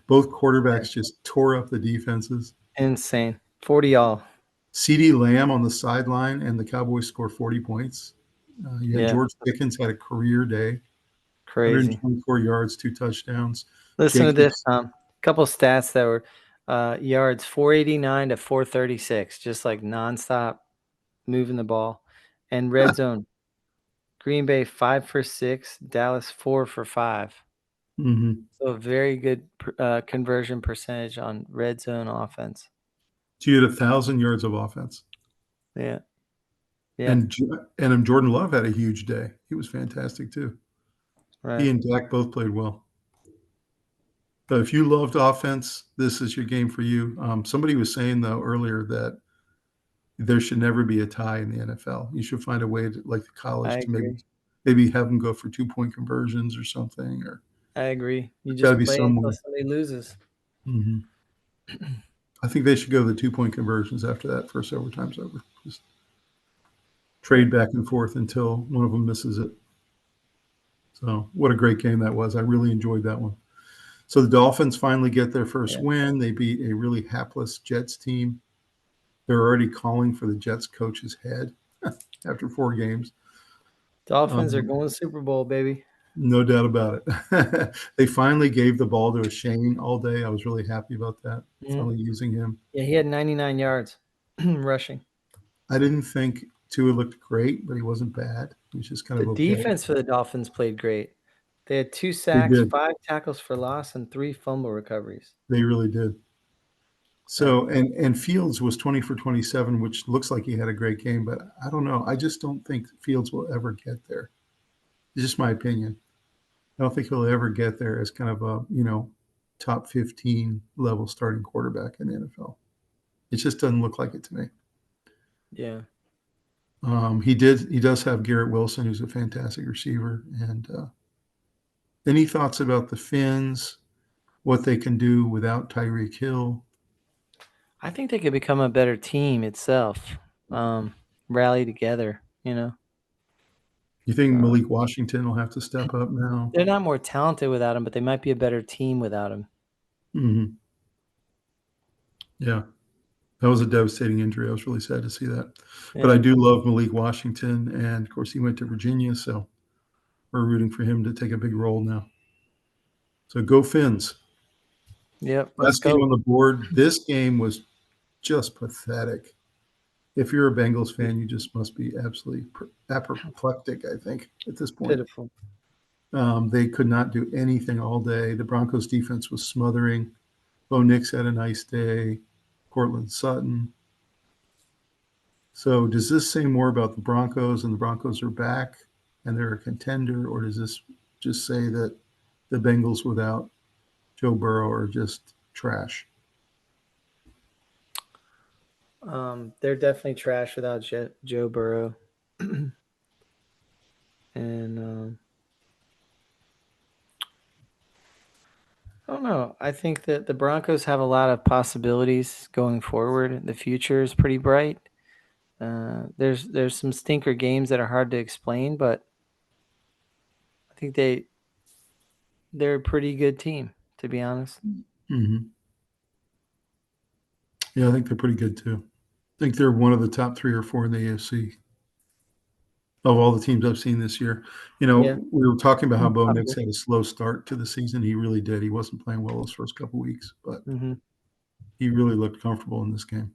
Both quarterbacks just tore up the defenses. Insane. 40-all. CeeDee Lamb on the sideline, and the Cowboys score 40 points. George Pickens had a career day. Crazy. 124 yards, 2 touchdowns. Listen to this, Tom. couple stats that were yards 489 to 436, just like nonstop moving the ball. And red zone, Green Bay 5 for 6, Dallas 4 for 5. Mm-hmm. So a very good conversion percentage on red zone offense. So you had 1,000 yards of offense. Yeah. Yeah. And Jordan Love had a huge day. He was fantastic too. Right. He and Dak both played well. But if you loved offense, this is your game for you. Somebody was saying though earlier that there should never be a tie in the NFL. You should find a way to, like the college, I to agree. maybe have them go for 2-point conversions or something. Or I agree. You got to just be play until somewhere. somebody loses. Mm-hmm. I think they should go the 2-point conversions after that first overtime's over. Just trade back and forth until one of them misses it. So what a great game that was. I really enjoyed that one. So the Dolphins finally get their first win. They beat a really hapless Jets team. They're already calling for the Jets coach's head after 4 games. Dolphins are going to Super Bowl, baby. No doubt about it. They finally gave the ball to a Shane all day. I was really happy about that. Finally using him. Yeah, he had 99 yards rushing. I didn't think Tua looked great, but he wasn't bad. He was just kind of okay. The defense for the Dolphins played great. They had 2 sacks, 5 tackles for loss, and 3 fumble recoveries. They really did. So, and Fields was 20 for 27, which looks like he had a great game, but I don't know. I just don't think Fields will ever get there. It's just my opinion. I don't think he'll ever get there as kind of a, top 15 level starting quarterback in the NFL. It just doesn't look like it to me. Yeah. He does have Garrett Wilson, who's a fantastic receiver. And any thoughts about the Finns, what they can do without Tyreek Hill? I think they could become a better team itself. Rally together, You think Malik Washington will have to step up now? They're not more talented without him, but they might be a better team without him. Mm-hmm. Yeah. That was a devastating injury. I was really sad to see that. Yeah. But I do love Malik Washington, and of course he went to Virginia, so we're rooting for him to take a big role now. So go Fins. Yep. Last game on the board. This game was just pathetic. If you're a Bengals fan, you just must be absolutely apoplectic, I think, at this point. Pitiful. They could not do anything all day. The Broncos defense was smothering. Bo Nix had a nice day. Cortland Sutton. So does this say more about the Broncos and the Broncos are back and they're a contender, or does this just say that the Bengals without Joe Burrow are just trash? They're definitely trash without Joe Burrow. And I don't know. I think that the Broncos have a lot of possibilities going forward. The future is pretty bright. There's some stinker games that are hard to explain, but I think they're a pretty good team, to be honest. Mm-hmm. Yeah, I think they're pretty good too. I think they're one of the top 3 or 4 in the AFC of all the teams I've seen this year. We were talking about how Bo Nix had a slow start to the season. He really did. He wasn't playing well those first couple weeks, but he really looked comfortable in this game.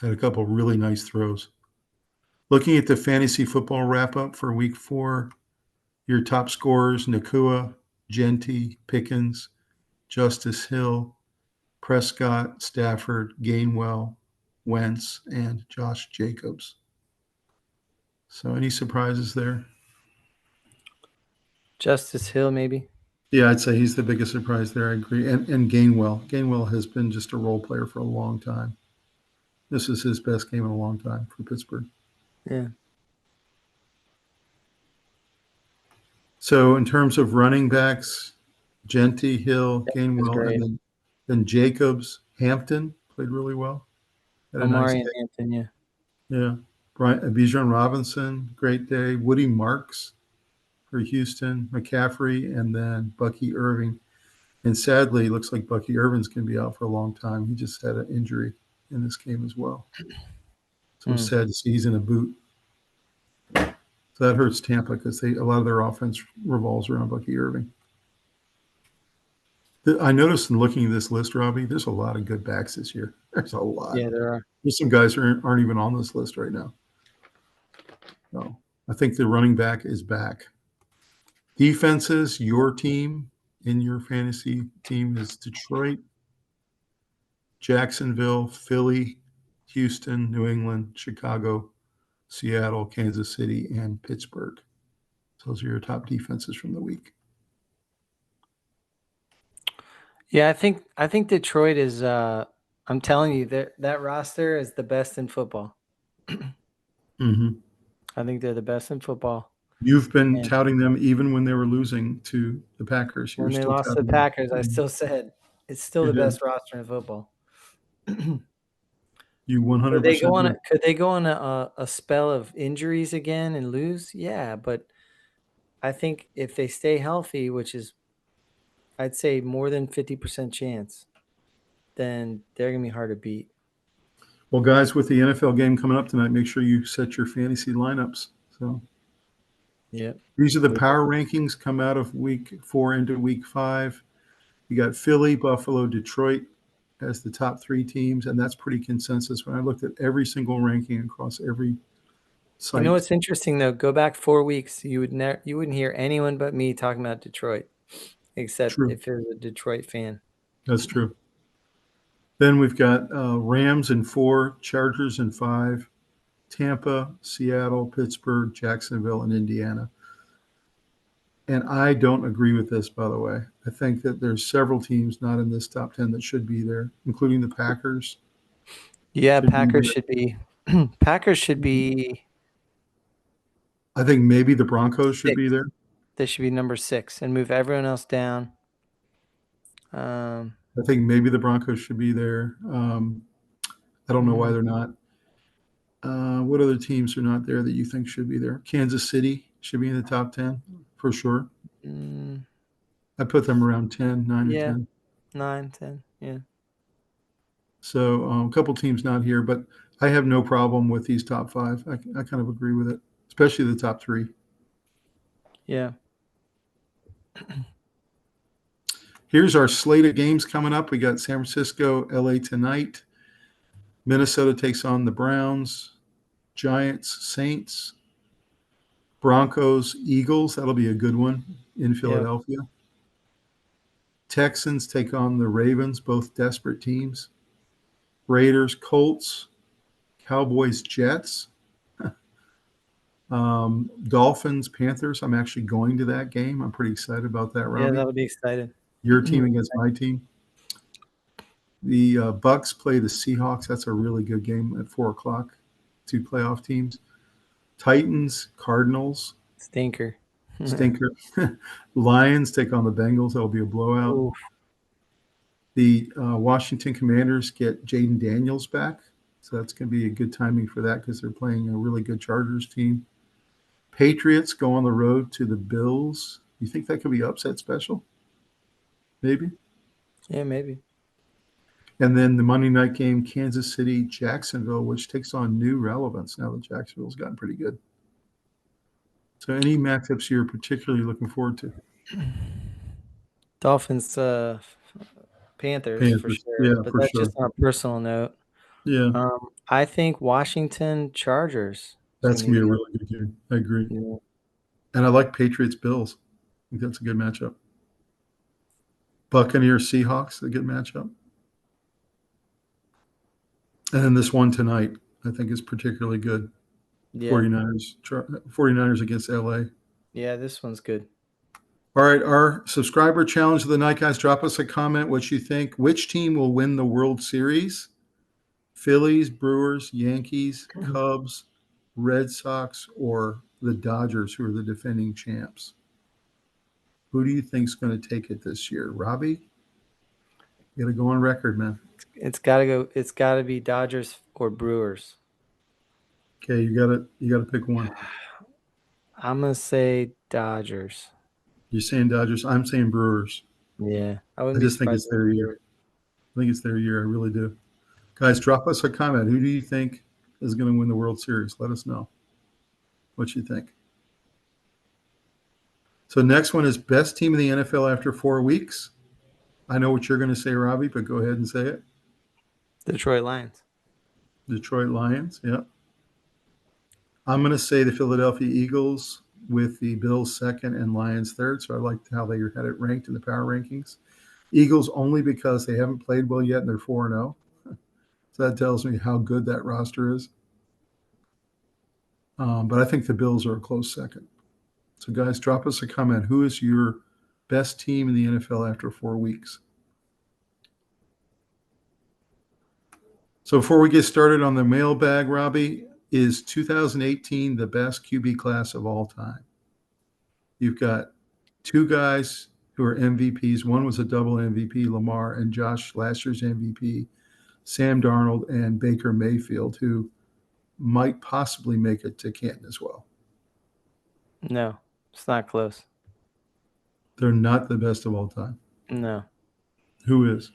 Had a couple really nice throws. Looking at the fantasy football wrap-up for week 4, your top scorers: Nakua, Genty, Pickens, Justice Hill, Prescott, Stafford, Gainwell, Wentz, and Josh Jacobs. So any surprises there? Justice Hill, maybe. Yeah, I'd say he's the biggest surprise there. I agree. And Gainwell. Gainwell has been just a role player for a long time. This is his best game in a long time for Pittsburgh. Yeah. So in terms of running backs, Genty, Hill, Gainwell, and then Jacobs, Hampton played really well. Had a nice day. And Hampton, yeah. Yeah. Bijan Robinson, great day. Woody Marks for Houston, McCaffrey, and then Bucky Irving. And sadly, it looks like Bucky Irving's going to be out for a long time. He just had an injury in this game as well. So it's sad to see he's in a boot. So that hurts Tampa because a lot of their offense revolves around Bucky Irving. I noticed in looking at this list, Robbie, there's a lot of good backs this year. There's a lot. Yeah, there are. There's some guys who aren't even on this list right now. So I think the running back is back. Defenses, your team in your fantasy team is Detroit, Jacksonville, Philly, Houston, New England, Chicago, Seattle, Kansas City, and Pittsburgh. Those are your top defenses from the week. Yeah, I think Detroit is. I'm telling you that roster is the best in football. Mm-hmm. I think they're the best in football. You've been And touting them even when they were losing to the Packers. You're when they still lost to the touting them. Packers, I still said it's still You the did. best roster in football. You Could they 100% go on? did. Could they go on a spell of injuries again and lose? Yeah, but I think if they stay healthy, which is, I'd say more than 50% chance, then they're gonna be hard to beat. Well, guys, with the NFL game coming up tonight, make sure you set your fantasy lineups. So Yeah. these are the power rankings come out of week 4 into week 5. You got Philly, Buffalo, Detroit as the top 3 teams, and that's pretty consensus. When I looked at every single ranking across every site. You know what's interesting though? Go back 4 weeks. You wouldn't hear anyone but me talking about Detroit, except True. if you're a Detroit fan. That's true. Then we've got Rams in 4, Chargers in 5, Tampa, Seattle, Pittsburgh, Jacksonville, and Indiana. And I don't agree with this, by the way. I think that there's several teams not in this top 10 that should be there, including the Packers. Yeah, Packers should be. Packers should be. I think maybe the Broncos should be there. They should be number 6 and move everyone else down. I think maybe the Broncos should be there. I don't know why they're not. What other teams are not there that you think should be there? Kansas City should be in the top 10 for sure. I put them around 10, 9 or 10. 9, 10, yeah. So a couple teams not here, but I have no problem with these top 5. I kind of agree with it, especially the top 3. Yeah. Here's our slate of games coming up. We got San Francisco, LA tonight. Minnesota takes on the Browns. Giants, Saints. Broncos, Eagles. That'll be a good one in Philadelphia. Yeah. Texans take on the Ravens, both desperate teams. Raiders, Colts. Cowboys, Jets. Dolphins, Panthers. I'm actually going to that game. I'm pretty excited about that, Robbie. Yeah, that'll be exciting. Your team against my team. The Bucks play the Seahawks. That's a really good game at 4:00. 2 playoff teams. Titans, Cardinals. Stinker. Lions take on the Bengals. That'll be a blowout. Oof. The Washington Commanders get Jaden Daniels back. So that's going to be a good timing for that because they're playing a really good Chargers team. Patriots go on the road to the Bills. You think that could be upset special? Maybe. Yeah, maybe. And then the Monday night game, Kansas City, Jacksonville, which takes on new relevance now that Jacksonville's gotten pretty good. So any matchups you're particularly looking forward to? Dolphins, Panthers for sure. Yeah, but for that's sure. just on a personal note. Yeah. I think Washington Chargers. That's going to be a really good game. I agree. Yeah. And I like Patriots Bills. I think that's a good matchup. Buccaneers Seahawks, a good matchup. And then this one tonight, I think is particularly good. Yeah. 49ers against LA. Yeah, this one's good. All right, our subscriber challenge of the night, guys. Drop us a comment what you think. Which team will win the World Series? Phillies, Brewers, Yankees, Cubs, Red Sox, or the Dodgers, who are the defending champs? Who do you think is going to take it this year? Robbie? You got to go on record, man. It's got to be Dodgers or Brewers. Okay, you got to pick one. I'm going to say Dodgers. You're saying Dodgers. I'm saying Brewers. Yeah. I just think it's their year. I think it's their year. I really do. Guys, drop us a comment. Who do you think is going to win the World Series? Let us know what you think. So next one is best team in the NFL after 4 weeks. I know what you're going to say, Robbie, but go ahead and say it. Detroit Lions. Detroit Lions. Yeah. I'm going to say the Philadelphia Eagles with the Bills second and Lions third. So I liked how they had it ranked in the power rankings. Eagles only because they haven't played well yet and they're 4-0. So that tells me how good that roster is. But I think the Bills are a close second. So, guys, drop us a comment. Who is your best team in the NFL after 4 weeks? So, before we get started on the mailbag, Robbie, is 2018 the best QB class of all time? You've got two guys who are MVPs. One was a double MVP, Lamar, and Josh, last year's MVP, Sam Darnold, and Baker Mayfield, who might possibly make it to Canton as well. No, it's not close. They're not the best of all time. No. Who is?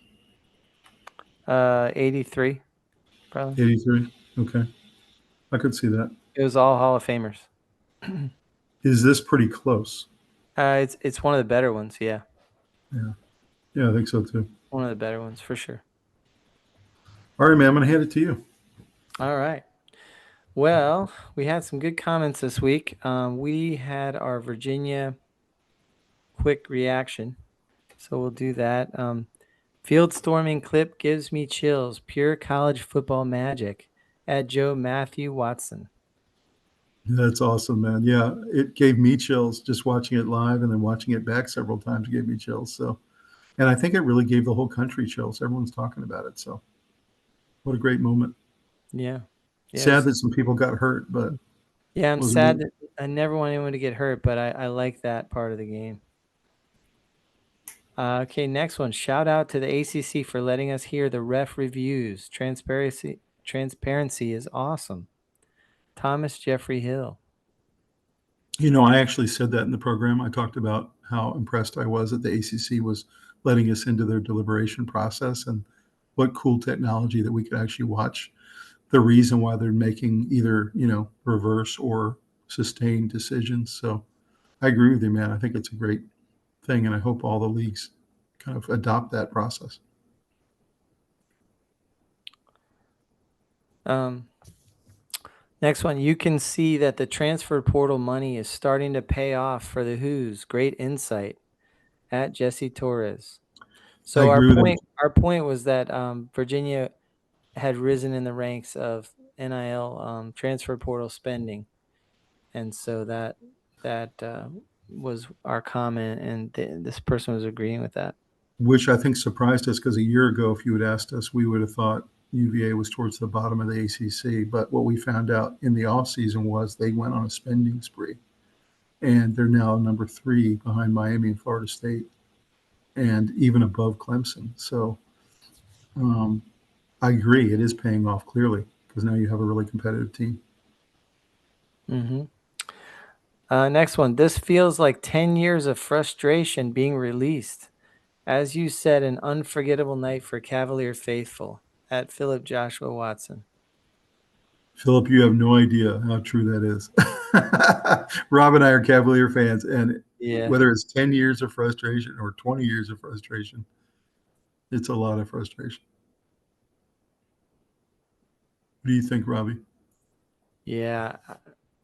83, probably. 83. Okay. I could see that. It was all Hall of Famers. Is this pretty close? It's one of the better ones, yeah. Yeah, I think so too. One of the better ones, for sure. All right, man, I'm going to hand it to you. All right. Well, we had some good comments this week. We had our Virginia quick reaction, so we'll do that. Field storming clip gives me chills. Pure college football magic. At Joe Matthew Watson. That's awesome, man. Yeah, it gave me chills just watching it live and then watching it back several times gave me chills. So, and I think it really gave the whole country chills. Everyone's talking about it. So, what a great moment. Yeah. Sad that some people got hurt, but yeah, I'm sad that I never want anyone to get hurt, but I like that part of the game. Okay, next one. Shout out to the ACC for letting us hear the ref reviews. Transparency is awesome. Thomas Jeffrey Hill. You know, I actually said that in the program. I talked about how impressed I was that the ACC was letting us into their deliberation process and what cool technology that we could actually watch the reason why they're making either, reverse or sustained decisions. So I agree with you, man. I think it's a great thing, and I hope all the leagues kind of adopt that process. Next one, you can see that the transfer portal money is starting to pay off for the Who's. Great insight. At Jesse Torres. So our point was that Virginia had risen in the ranks of NIL transfer portal spending, and so that was our comment, and this person was agreeing with that. Which I think surprised us, because a year ago, if you had asked us, we would have thought UVA was towards the bottom of the ACC. But what we found out in the offseason was they went on a spending spree, and they're now number 3 behind Miami and Florida State, and even above Clemson. So I agree. It is paying off clearly, because now you have a really competitive team. Mm-hmm. Next one. This feels like 10 years of frustration being released. As you said, an unforgettable night for Cavalier faithful. At Philip Joshua Watson. Philip, you have no idea how true that is. Rob and I are Cavalier fans, and whether it's 10 years of frustration or 20 years of frustration, it's a lot of frustration. What do you think, Robbie? Yeah,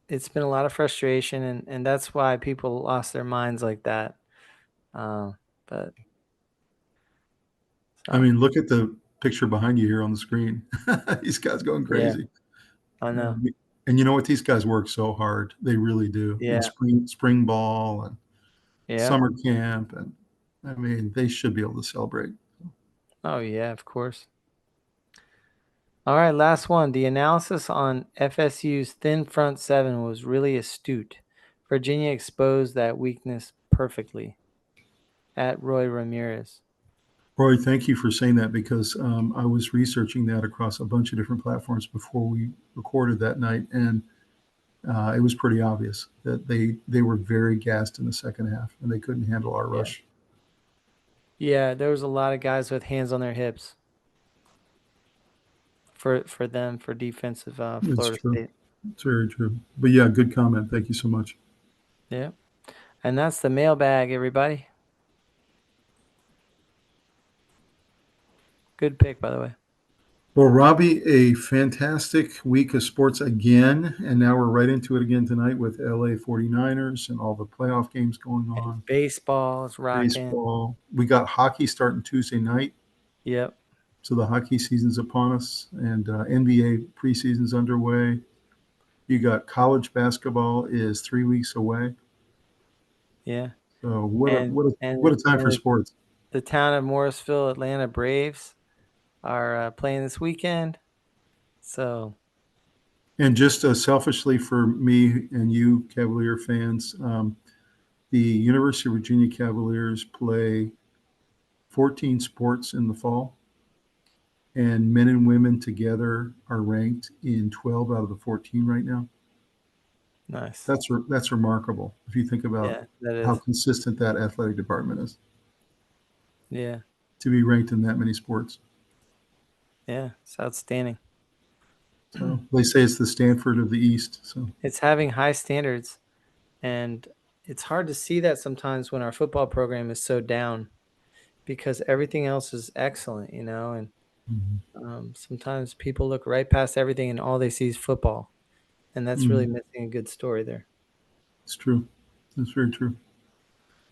it's been a lot of frustration, and that's why people lost their minds like that. But I mean, look at the picture behind you here on the screen. These guys going crazy. Yeah, I know. And you know what? These guys work so hard. They really do. Yeah. And spring ball and summer camp. And I mean, they should be able to celebrate. Oh, yeah, of course. All right, last one. The analysis on FSU's thin front seven was really astute. Virginia exposed that weakness perfectly. At Roy Ramirez. Roy, thank you for saying that, because I was researching that across a bunch of different platforms before we recorded that night, and it was pretty obvious that they were very gassed in the second half, and they couldn't handle our rush. Yeah, there was a lot of guys with hands on their hips for them, for defensive Florida State. It's very true. But yeah, good comment. Thank you so much. Yeah. And that's the mailbag, everybody. Good pick, by the way. Well, Robbie, a fantastic week of sports again. And now we're right into it again tonight with LA 49ers and all the playoff games going And on. baseball is rocking. Baseball. We got hockey starting Tuesday night. Yep. So the hockey season's upon us, and NBA preseason's underway. You got college basketball is 3 weeks away. Yeah. So And what a time for sports. the town of Morrisville, Atlanta Braves are playing this weekend. So, And just selfishly for me and you, Cavalier fans, the University of Virginia Cavaliers play 14 sports in the fall, and men and women together are ranked in 12 out of the 14 right now. nice. That's remarkable if you think about Yeah, that how is. consistent that athletic department is Yeah. to be ranked in that many sports. Yeah. It's outstanding. So they say it's the Stanford of the East. So It's having high standards, and it's hard to see that sometimes when our football program is so down because everything else is excellent, and sometimes people look right past everything and all they see is football, and that's really missing a good story there. it's true. That's very true.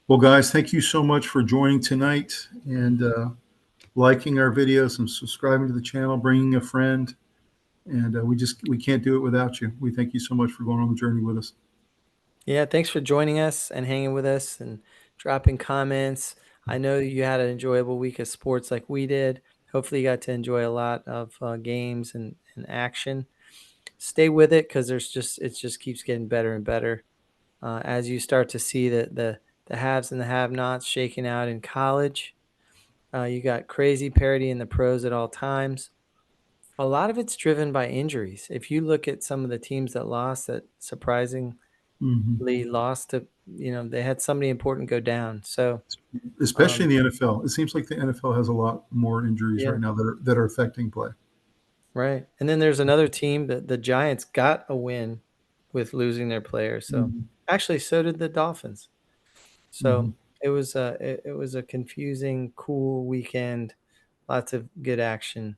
Well, guys, thank you so much for joining tonight and liking our videos and subscribing to the channel, bringing a friend. And we can't do it without you. We thank you so much for going on the journey with us. Yeah, thanks for joining us and hanging with us and dropping comments. I know you had an enjoyable week of sports like we did. Hopefully, you got to enjoy a lot of games and action. Stay with it because it just keeps getting better and better as you start to see the haves and the have-nots shaking out in college. You got crazy parity in the pros at all times. A lot of it's driven by injuries. If you look at some of the teams that lost, that surprisingly lost to, they had somebody important go down. So, Especially in the NFL, it seems like the NFL has a lot more injuries yeah, right now that are affecting play. right. And then there's another team that the Giants got a win with losing their players. So actually, so did the Dolphins. So it was a confusing, cool weekend. Lots of good action.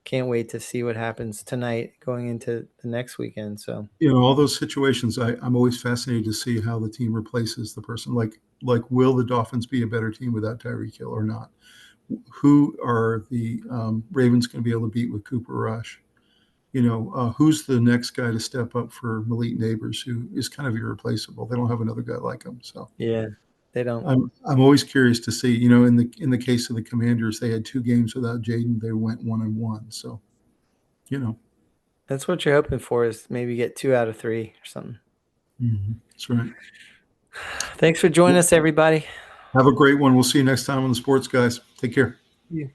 Can't wait to see what happens tonight going into the next weekend. So All those situations, I'm always fascinated to see how the team replaces the person. Like, will the Dolphins be a better team without Tyreek Hill or not? Who are the Ravens going to be able to beat with Cooper Rush? Who's the next guy to step up for Malik Neighbors, who is kind of irreplaceable? They don't have another guy like him. So yeah, they don't. I'm always curious to see. In the case of the Commanders, they had 2 games without Jaden. They went 1-1. So, That's what you're hoping for is maybe get 2 out of 3 or something. That's right. Thanks for joining us, everybody. Have a great one. We'll see you next time on the Sports Guys. Take care. Yeah.